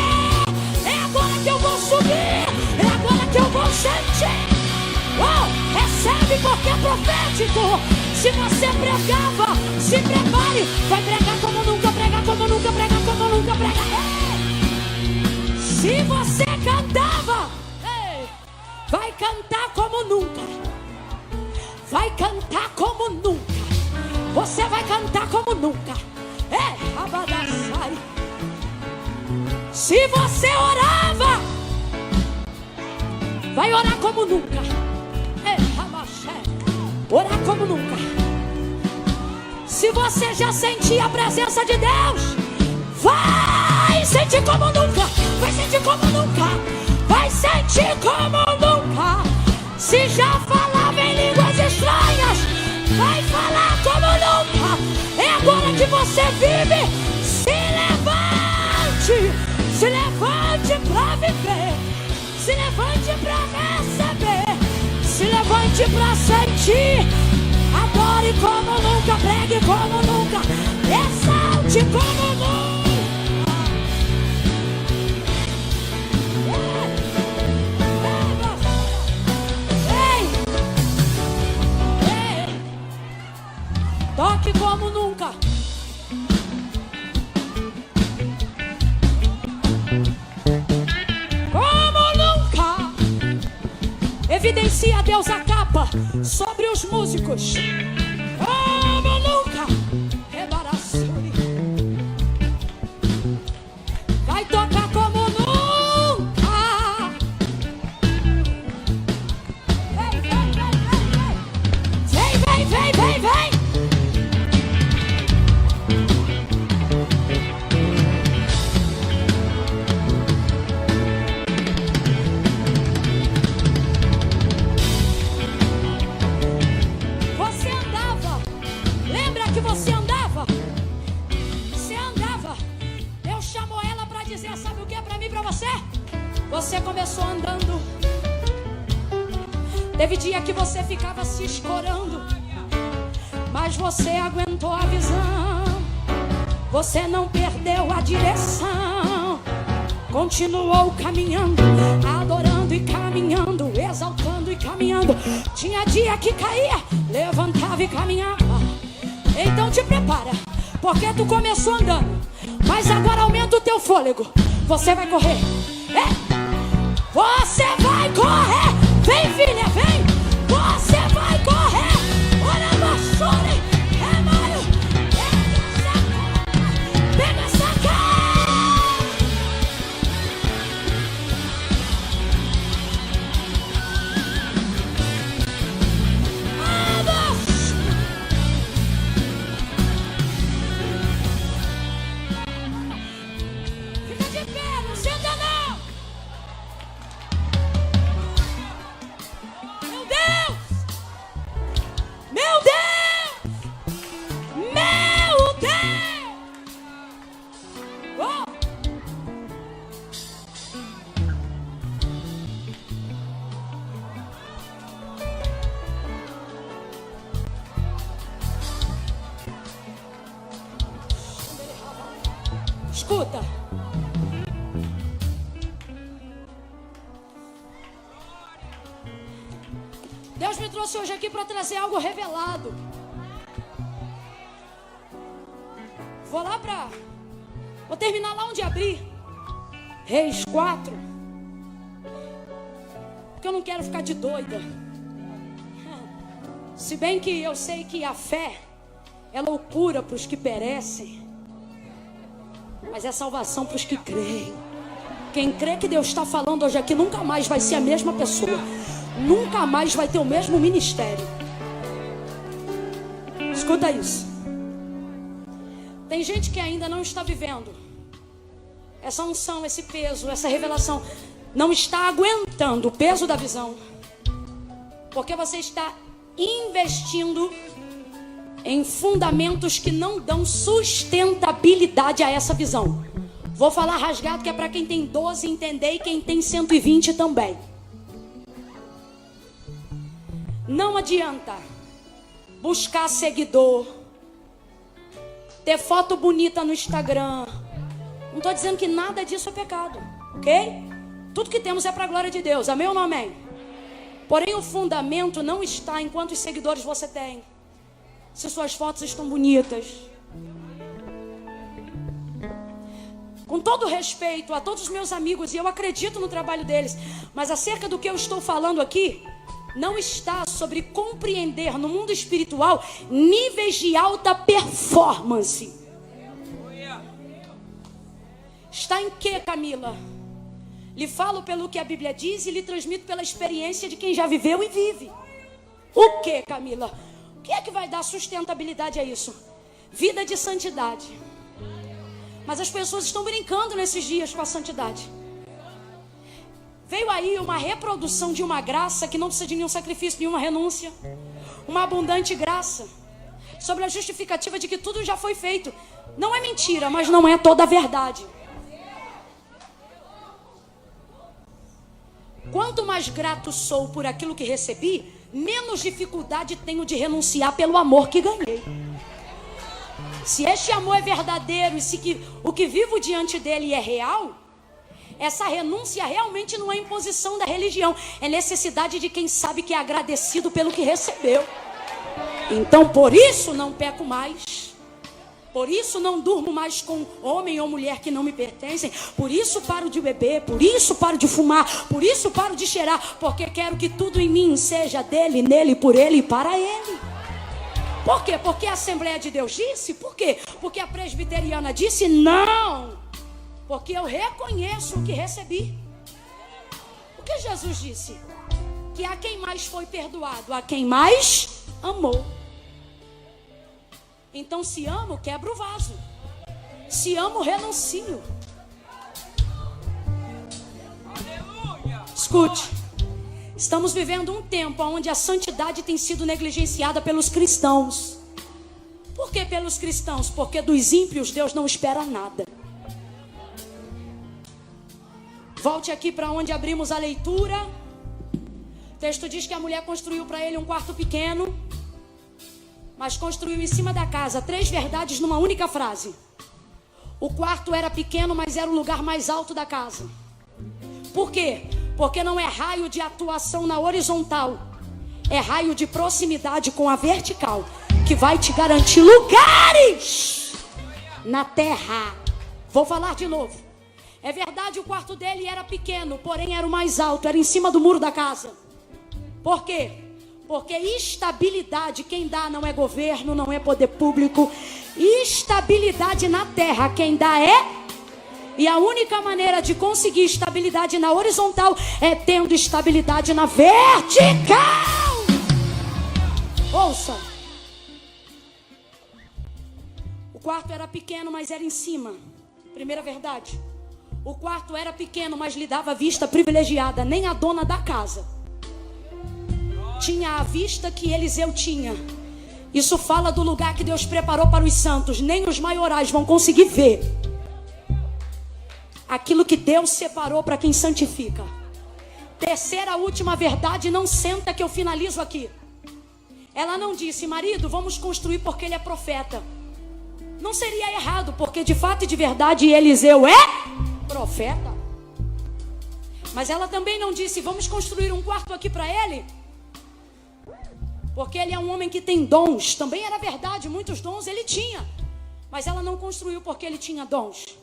Speaker 1: é agora que eu vou subir, é agora que eu vou sentir. Recebe porque é profético. Se você pregava, se prepare, vai pregar como nunca, pregar como nunca, pregar como nunca, pregar. Se você cantava, vai cantar como nunca. Vai cantar como nunca. Você vai cantar como nunca. Abadassai. Se você orava, vai orar como nunca. Orar como nunca. Se você já sentia a presença de Deus, vai sentir como nunca. Vai sentir como nunca. Vai sentir como nunca. Se já falava em línguas estranhas, vai falar como nunca. É agora que você vive. Se levante para viver. Se levante para receber. Se levante para sentir. Adore como nunca. Pregue como nunca. Exalte como nunca. Toque como nunca. Como nunca. Evidencia, Deus, a capa sobre os músicos. Como nunca. Vai tocar como nunca. Vem, vem, vem, vem, vem. Vem, vem, vem, vem, vem. Você começou andando
Speaker 2: Teve dia que você ficava se escorando, mas você aguentou a visão. Você não perdeu a direção, continuou caminhando, adorando e caminhando, exaltando e caminhando. Tinha dia que caía, levantava e caminhava. Então te prepara, porque tu começou andando, mas agora aumenta o teu fôlego. Você vai correr, você vai correr. Vem, filha, vem. Você vai correr. Olha, baixore, remário. Pega essa cara. Vamos. Fica de pé, não senta não. Meu Deus! Meu Deus! Meu Deus! Oh! Escuta. Deus me trouxe hoje aqui para trazer algo revelado. Vou terminar lá onde abri. Reis 4. Porque eu não quero ficar de doida. Se bem que eu sei que a fé é loucura para os que perecem, mas é salvação para os que creem. Quem crê que Deus está falando hoje aqui nunca mais vai ser a mesma pessoa. Nunca mais vai ter o mesmo ministério. Escuta isso. Tem gente que ainda não está vivendo essa unção, esse peso, essa revelação. Não está aguentando o peso da visão, porque você está investindo em fundamentos que não dão sustentabilidade a essa visão. Vou falar rasgado, que é para quem tem 12 entender e quem tem 120 também. Não adianta buscar seguidor, ter foto bonita no Instagram. Não estou dizendo que nada disso é pecado, ok? Tudo que temos é para a glória de Deus, amém ou não amém? Porém o fundamento não está em quantos seguidores você tem, se suas fotos estão bonitas. Com todo respeito a todos os meus amigos, e eu acredito no trabalho deles, mas acerca do que eu estou falando aqui, não está sobre compreender no mundo espiritual níveis de alta performance. Está em que, Camila? Lhe falo pelo que a Bíblia diz e lhe transmito pela experiência de quem já viveu e vive. O que, Camila? O que é que vai dar sustentabilidade a isso? Vida de santidade. Mas as pessoas estão brincando nesses dias com a santidade. Veio aí uma reprodução de uma graça que não precisa de nenhum sacrifício, nenhuma renúncia. Uma abundante graça. Sobre a justificativa de que tudo já foi feito. Não é mentira, mas não é toda a verdade. Quanto mais grato sou por aquilo que recebi, menos dificuldade tenho de renunciar pelo amor que ganhei. Se este amor é verdadeiro e se o que vivo diante dele é real, essa renúncia realmente não é imposição da religião, é necessidade de quem sabe que é agradecido pelo que recebeu. Então por isso não peco mais, por isso não durmo mais com homem ou mulher que não me pertencem, por isso paro de beber, por isso paro de fumar, por isso paro de cheirar, porque quero que tudo em mim seja dele, nele, por ele e para ele. Por quê? Porque a Assembleia de Deus disse? Por quê? Porque a presbiteriana disse? Não! Porque eu reconheço o que recebi. O que Jesus disse? Que a quem mais foi perdoado, a quem mais amou. Então se amo, quebro o vaso. Se amo, renuncio. Escute. Estamos vivendo um tempo onde a santidade tem sido negligenciada pelos cristãos. Por que pelos cristãos? Porque dos ímpios Deus não espera nada. Volte aqui para onde abrimos a leitura. O texto diz que a mulher construiu para ele um quarto pequeno, mas construiu em cima da casa 3 verdades numa única frase. O quarto era pequeno, mas era o lugar mais alto da casa. Por quê? Porque não é raio de atuação na horizontal, é raio de proximidade com a vertical, que vai te garantir lugares na terra. Vou falar de novo. É verdade, o quarto dele era pequeno, porém era o mais alto, era em cima do muro da casa. Por quê? Porque estabilidade quem dá não é governo, não é poder público. Estabilidade na terra quem dá é... E a única maneira de conseguir estabilidade na horizontal é tendo estabilidade na vertical. Ouça. O quarto era pequeno, mas era em cima. Primeira verdade. O quarto era pequeno, mas lhe dava vista privilegiada. Nem a dona da casa tinha a vista que Eliseu tinha. Isso fala do lugar que Deus preparou para os santos. Nem os maiorais vão conseguir ver aquilo que Deus separou para quem santifica. Terceira, última verdade, não senta que eu finalizo aqui. Ela não disse, marido, vamos construir porque ele é profeta. Não seria errado, porque de fato e de verdade Eliseu é profeta. Mas ela também não disse, vamos construir um quarto aqui para ele, porque ele é um homem que tem dons. Também era verdade, muitos dons ele tinha. Mas ela não construiu porque ele tinha dons.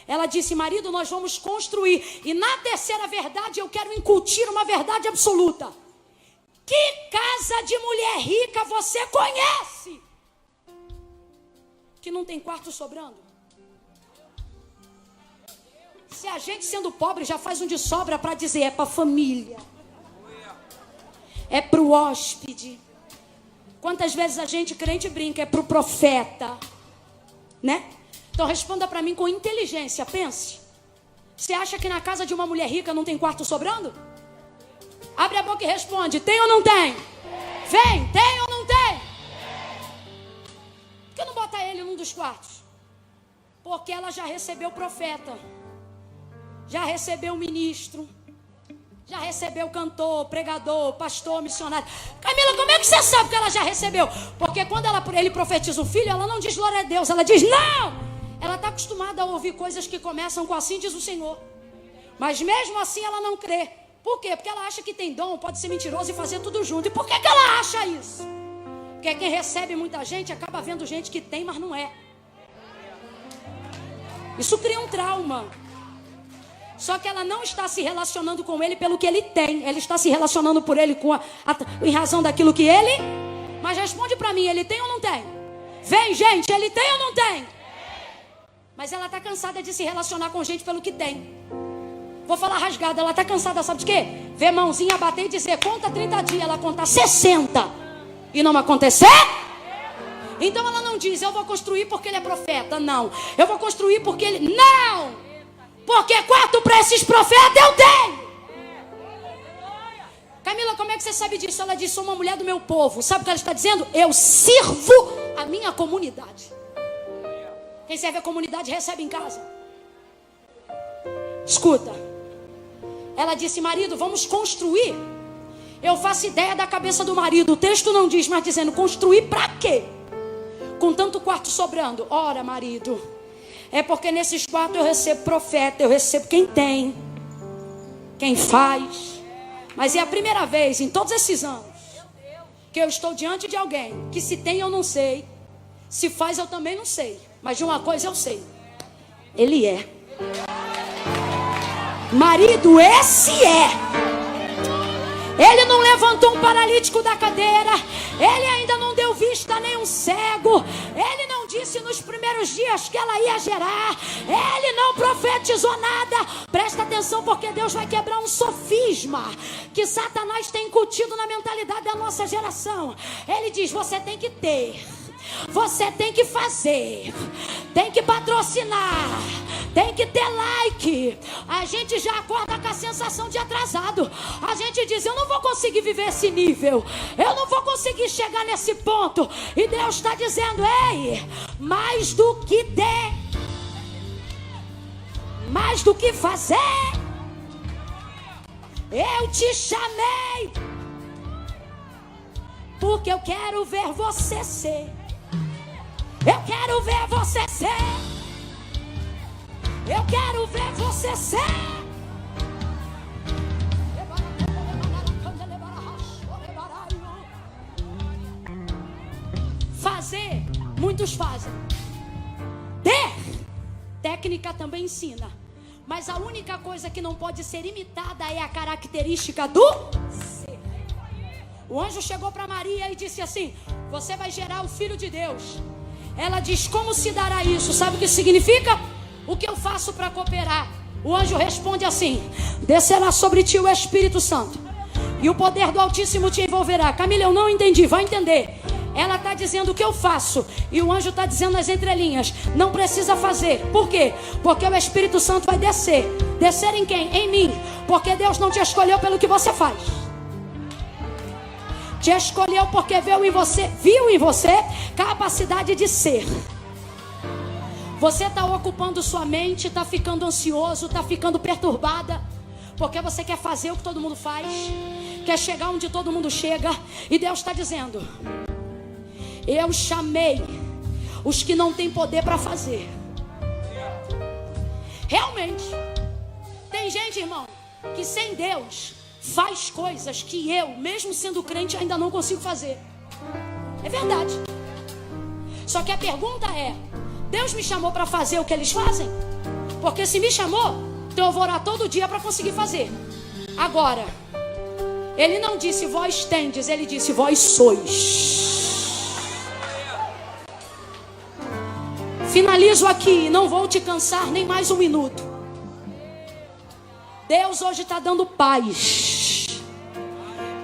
Speaker 2: Ela disse, marido, nós vamos construir. E na terceira verdade eu quero incutir uma verdade absoluta. Que casa de mulher rica você conhece que não tem quarto sobrando? Se a gente sendo pobre já faz um de sobra para dizer, é para família, é para o hóspede. Quantas vezes a gente crente brinca, é para o profeta, né? Então responda para mim com inteligência, pense. Você acha que na casa de uma mulher rica não tem quarto sobrando? Abre a boca e responde, tem ou não tem? Vem, tem ou não tem? Por que não bota ele num dos quartos? Porque ela já recebeu profeta, já recebeu ministro, já recebeu cantor, pregador, pastor, missionário. Camila, como é que você sabe que ela já recebeu? Porque quando ele profetiza o filho, ela não diz glória a Deus, ela diz não. Ela está acostumada a ouvir coisas que começam com assim diz o Senhor. Mas mesmo assim ela não crê. Por quê? Porque ela acha que tem dom, pode ser mentiroso e fazer tudo junto. E por que ela acha isso? Porque quem recebe muita gente acaba vendo gente que tem, mas não é. Isso cria um trauma. Só que ela não está se relacionando com ele pelo que ele tem. Ela está se relacionando por ele em razão daquilo que ele... Mas responde para mim, ele tem ou não tem? Vem, gente, ele tem ou não tem? Mas ela está cansada de se relacionar com gente pelo que tem. Vou falar rasgada, ela está cansada, sabe de quê? Ver mãozinha bater e dizer, conta 30 dias, ela conta 60 e não acontecer? Então ela não diz, eu vou construir porque ele é profeta, não. Eu vou construir porque ele... Não! Porque quarto para esses profetas eu tenho. Camila, como é que você sabe disso? Ela disse, sou uma mulher do meu povo. Sabe o que ela está dizendo? Eu sirvo a minha comunidade. Quem serve a comunidade recebe em casa. Escuta. Ela disse, marido, vamos construir. Eu faço ideia da cabeça do marido. O texto não diz, mas dizendo, construir para quê? Com tanto quarto sobrando. Ora, marido, é porque nesses quartos eu recebo profeta, eu recebo quem tem, quem faz. Mas é a primeira vez em todos esses anos que eu estou diante de alguém que se tem eu não sei, se faz eu também não sei. Mas de uma coisa eu sei, ele é. Marido, esse é. Ele não levantou um paralítico da cadeira. Ele ainda não deu vista a nenhum cego. Ele não disse nos primeiros dias que ela ia gerar. Ele não profetizou nada. Presta atenção, porque Deus vai quebrar um sofisma que Satanás tem incutido na mentalidade da nossa geração. Ele diz, você tem que ter, você tem que fazer, tem que patrocinar, tem que ter like. A gente já acorda com a sensação de atrasado. A gente diz, eu não vou conseguir viver esse nível, eu não vou conseguir chegar nesse ponto. E Deus está dizendo, ei, mais do que ter, mais do que fazer, eu te chamei Porque eu quero ver você ser. Eu quero ver você ser. Eu quero ver você ser. Fazer, muitos fazem. Ter, técnica também ensina. Mas a única coisa que não pode ser imitada é a característica do ser. O anjo chegou para Maria e disse assim: você vai gerar o Filho de Deus. Ela diz: como se dará isso? Sabe o que significa? O que eu faço para cooperar? O anjo responde assim: descerá sobre ti o Espírito Santo, e o poder do Altíssimo te envolverá. Camila, eu não entendi, vai entender. Ela está dizendo o que eu faço, e o anjo está dizendo nas entrelinhas: não precisa fazer. Por quê? Porque o Espírito Santo vai descer. Descer em quem? Em mim. Porque Deus não te escolheu pelo que você faz. Te escolheu porque viu em você capacidade de ser. Você está ocupando sua mente, está ficando ansioso, está ficando perturbada, porque você quer fazer o que todo mundo faz, quer chegar onde todo mundo chega. E Deus está dizendo: eu chamei os que não têm poder para fazer. Realmente, tem gente, irmão, que sem Deus faz coisas que eu, mesmo sendo crente, ainda não consigo fazer. É verdade. Só que a pergunta é: Deus me chamou para fazer o que eles fazem? Porque se me chamou, então eu vou orar todo dia para conseguir fazer. Agora, Ele não disse vós tendes, Ele disse vós sois. Finalizo aqui, não vou te cansar nem mais um minuto. Deus hoje está dando paz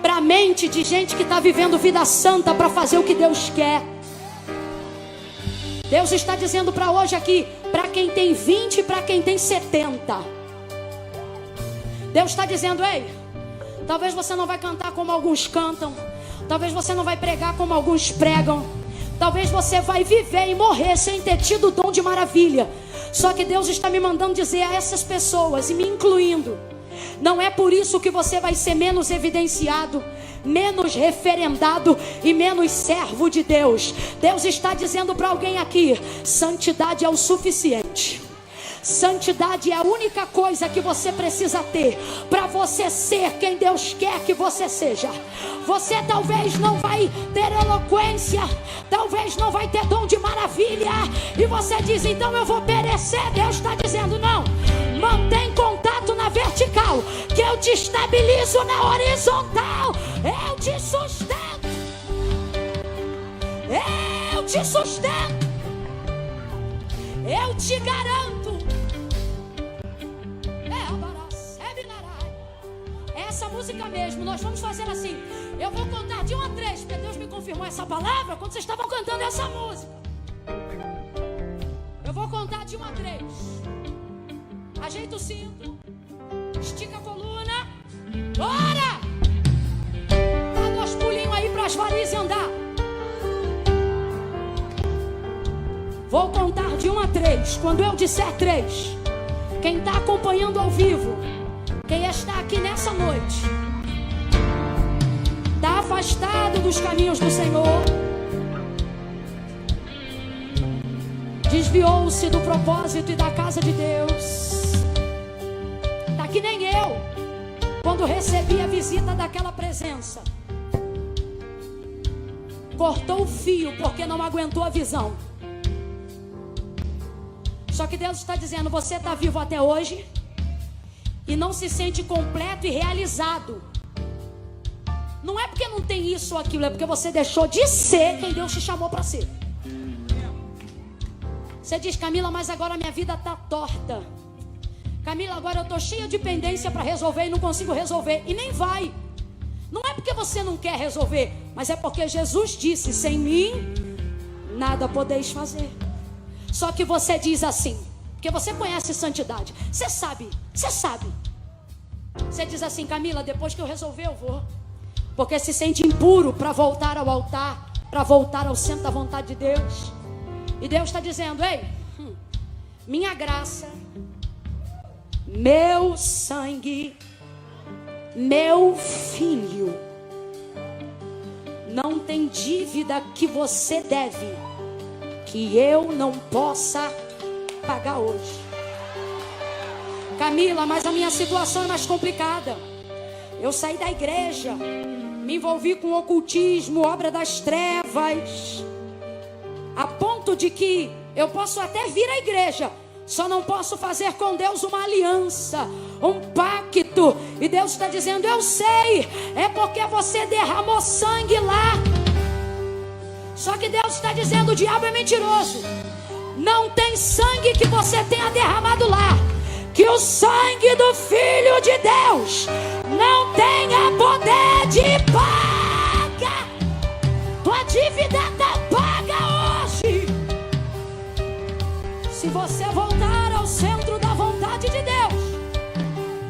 Speaker 2: para a mente de gente que está vivendo vida santa para fazer o que Deus quer. Deus está dizendo para hoje aqui, para quem tem 20 e para quem tem 70. Deus está dizendo: ei, talvez você não vai cantar como alguns cantam, talvez você não vai pregar como alguns pregam, talvez você vai viver e morrer sem ter tido o dom de maravilha. Só que Deus está me mandando dizer a essas pessoas, e me incluindo: não é por isso que você vai ser menos evidenciado, menos referendado e menos servo de Deus. Deus está dizendo para alguém aqui: santidade é o suficiente. Santidade é a única coisa que você precisa ter para você ser quem Deus quer que você seja. Você talvez não vai ter eloquência, talvez não vai ter dom de maravilha, e você diz: então eu vou perecer. Deus está dizendo: não, mantém contato na vertical, que eu te estabilizo na horizontal. Eu te sustento. Eu te sustento. Eu te garanto. Essa música mesmo, nós vamos fazer assim. Eu vou contar de 1 a 3, porque Deus me confirmou essa palavra quando vocês estavam cantando essa música. Eu vou contar de 1 a 3. Ajeita o cinto, estica a coluna. Bora! Dá 2 pulinhos aí para as varizes andar. Vou contar de 1 a 3. Quando eu disser 3, quem está acompanhando ao vivo, quem está aqui nessa noite, está afastado dos caminhos do Senhor, desviou-se do propósito e da casa de Deus, está que nem eu, quando recebi a visita daquela presença, cortou o fio porque não aguentou a visão. Só que Deus está dizendo: você está vivo até hoje e não se sente completo e realizado. Não é porque não tem isso ou aquilo, é porque você deixou de ser quem Deus te chamou para ser. Você diz: Camila, mas agora minha vida está torta. Camila, agora eu estou cheia de pendência para resolver e não consigo resolver. E nem vai. Não é porque você não quer resolver, mas é porque Jesus disse: sem mim nada podeis fazer. Só que você diz assim, porque você conhece santidade, você sabe. Você diz assim: Camila, depois que eu resolver eu vou. Porque se sente impuro para voltar ao altar, para voltar ao centro da vontade de Deus. E Deus está dizendo: ei, minha graça, meu sangue, meu filho, Não tem dívida que você deve que eu não possa pagar hoje. Camila, mas a minha situação é mais complicada. Eu saí da igreja, me envolvi com ocultismo, obra das trevas, a ponto de que eu posso até vir à igreja, só não posso fazer com Deus uma aliança, um pacto. E Deus está dizendo: eu sei, é porque você derramou sangue lá. Só que Deus está dizendo: o diabo é mentiroso. Não tem sangue que você tenha derramado lá, que o sangue do Filho de Deus não tenha poder de pagar. Tua dívida está paga hoje. Se você voltar ao centro da vontade de Deus,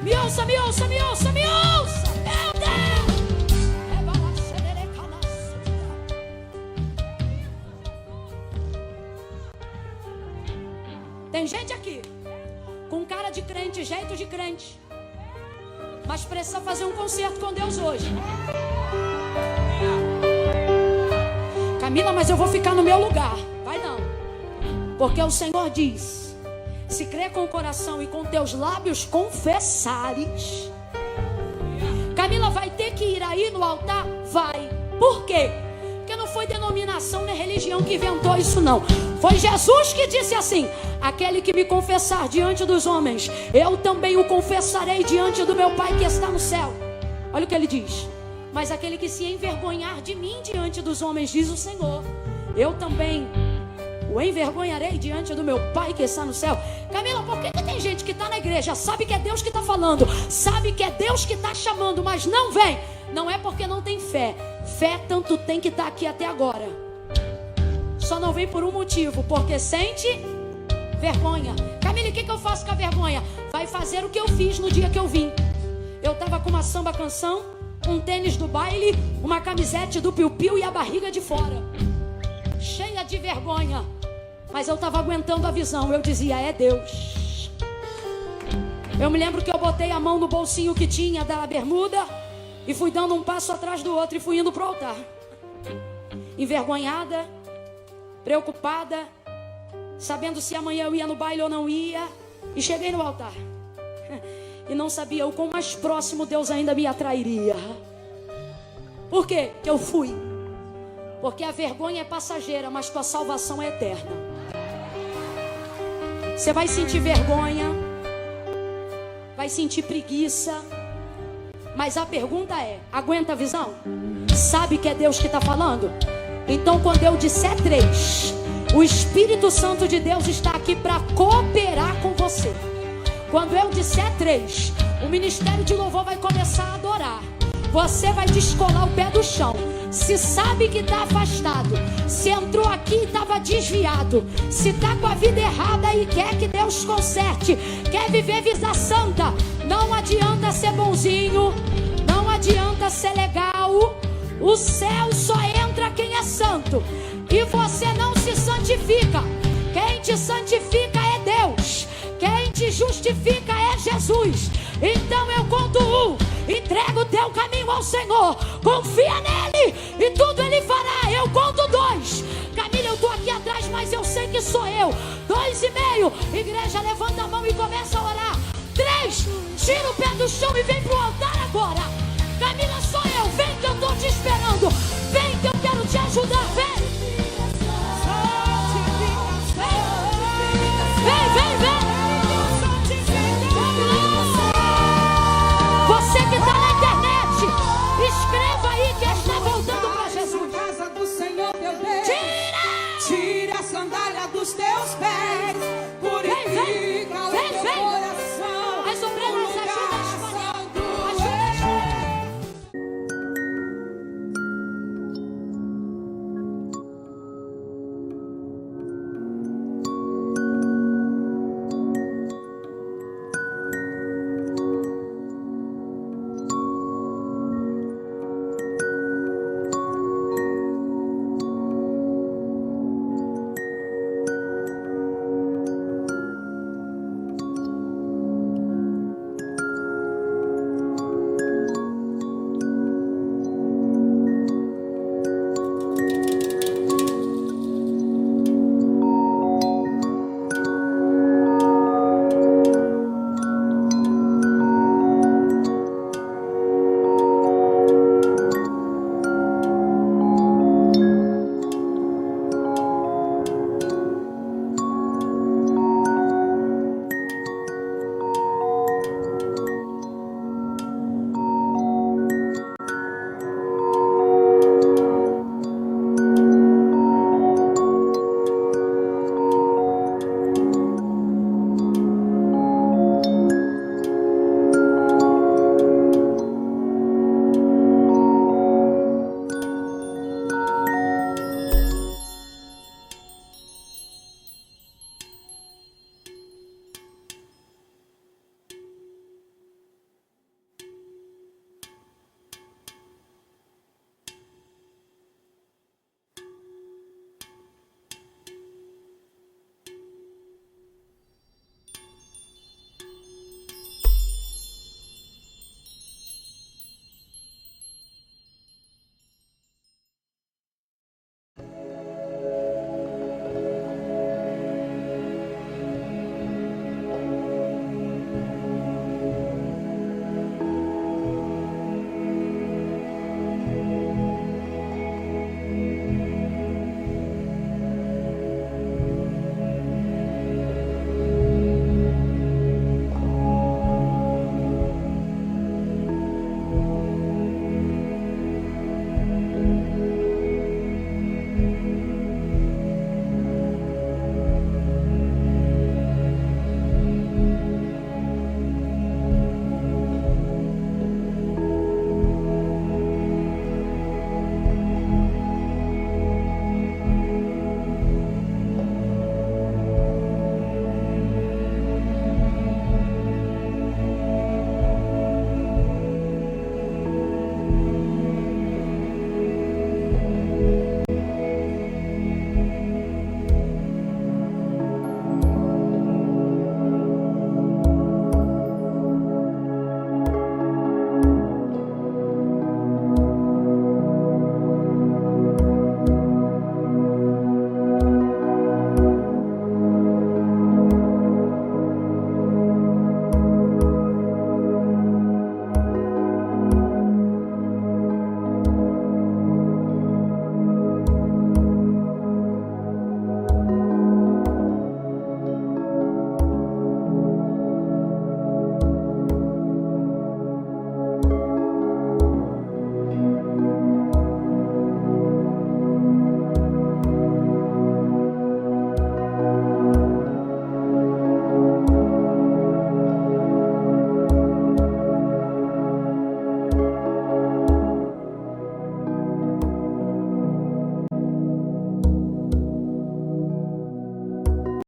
Speaker 2: me ouça, me ouça, me ouça, me ouça, meu Deus. Tem gente aqui com cara de crente, jeito de crente, mas precisa fazer um concerto com Deus hoje. Camila, mas eu vou ficar no meu lugar. Vai não, porque o Senhor diz: se crer com o coração e com teus lábios confessares. Camila, vai ter que ir aí no altar? Vai. Por quê? Porque não foi denominação nem religião que inventou isso não. Foi Jesus que disse assim: aquele que me confessar diante dos homens, eu também o confessarei diante do meu Pai que está no céu. Olha o que ele diz: mas aquele que se envergonhar de mim diante dos homens, diz o Senhor, eu também o envergonharei diante do meu Pai que está no céu. Camila, por que tem gente que está na igreja, sabe que é Deus que está falando, sabe que é Deus que está chamando, mas não vem? Não é porque não tem fé. Fé tanto tem que está aqui até agora. Só não vem por um motivo: porque sente vergonha. Camila, o que eu faço com a vergonha? Vai fazer o que eu fiz no dia que eu vim. Eu estava com uma samba canção, um tênis do baile, uma camisete do piu-piu e a barriga de fora, cheia de vergonha. Mas eu estava aguentando a visão. Eu dizia: é Deus. Eu me lembro que eu botei a mão no bolsinho que tinha da bermuda e fui dando um passo atrás do outro e fui indo para o altar, envergonhada, preocupada, sabendo se amanhã eu ia no baile ou não ia. E cheguei no altar e não sabia o quão mais próximo Deus ainda me atrairia. Por quê? Que eu fui. Porque a vergonha é passageira, mas tua salvação é eterna. Você vai sentir vergonha, vai sentir preguiça, mas a pergunta é: aguenta a visão? Sabe que é Deus que está falando? Então quando eu disser 3, o Espírito Santo de Deus está aqui para cooperar com você. Quando eu disser 3, o ministério de louvor vai começar a adorar. Você vai descolar o pé do chão. Se sabe que está afastado, se entrou aqui e estava desviado, se está com a vida errada e quer que Deus conserte, quer viver vida santa, não adianta ser bonzinho, não adianta ser legal. O céu só entra quem é santo, e você não se santifica. Quem te santifica é Deus, quem te justifica é Jesus. Então eu conto 1, entrega o teu caminho ao Senhor, confia nele e tudo ele fará. Eu conto 2, Camila, eu estou aqui atrás, mas eu sei que sou eu. 2,5, igreja, levanta a mão e começa a orar. 3, tira o pé do chão e vem pro altar agora. Camila, sou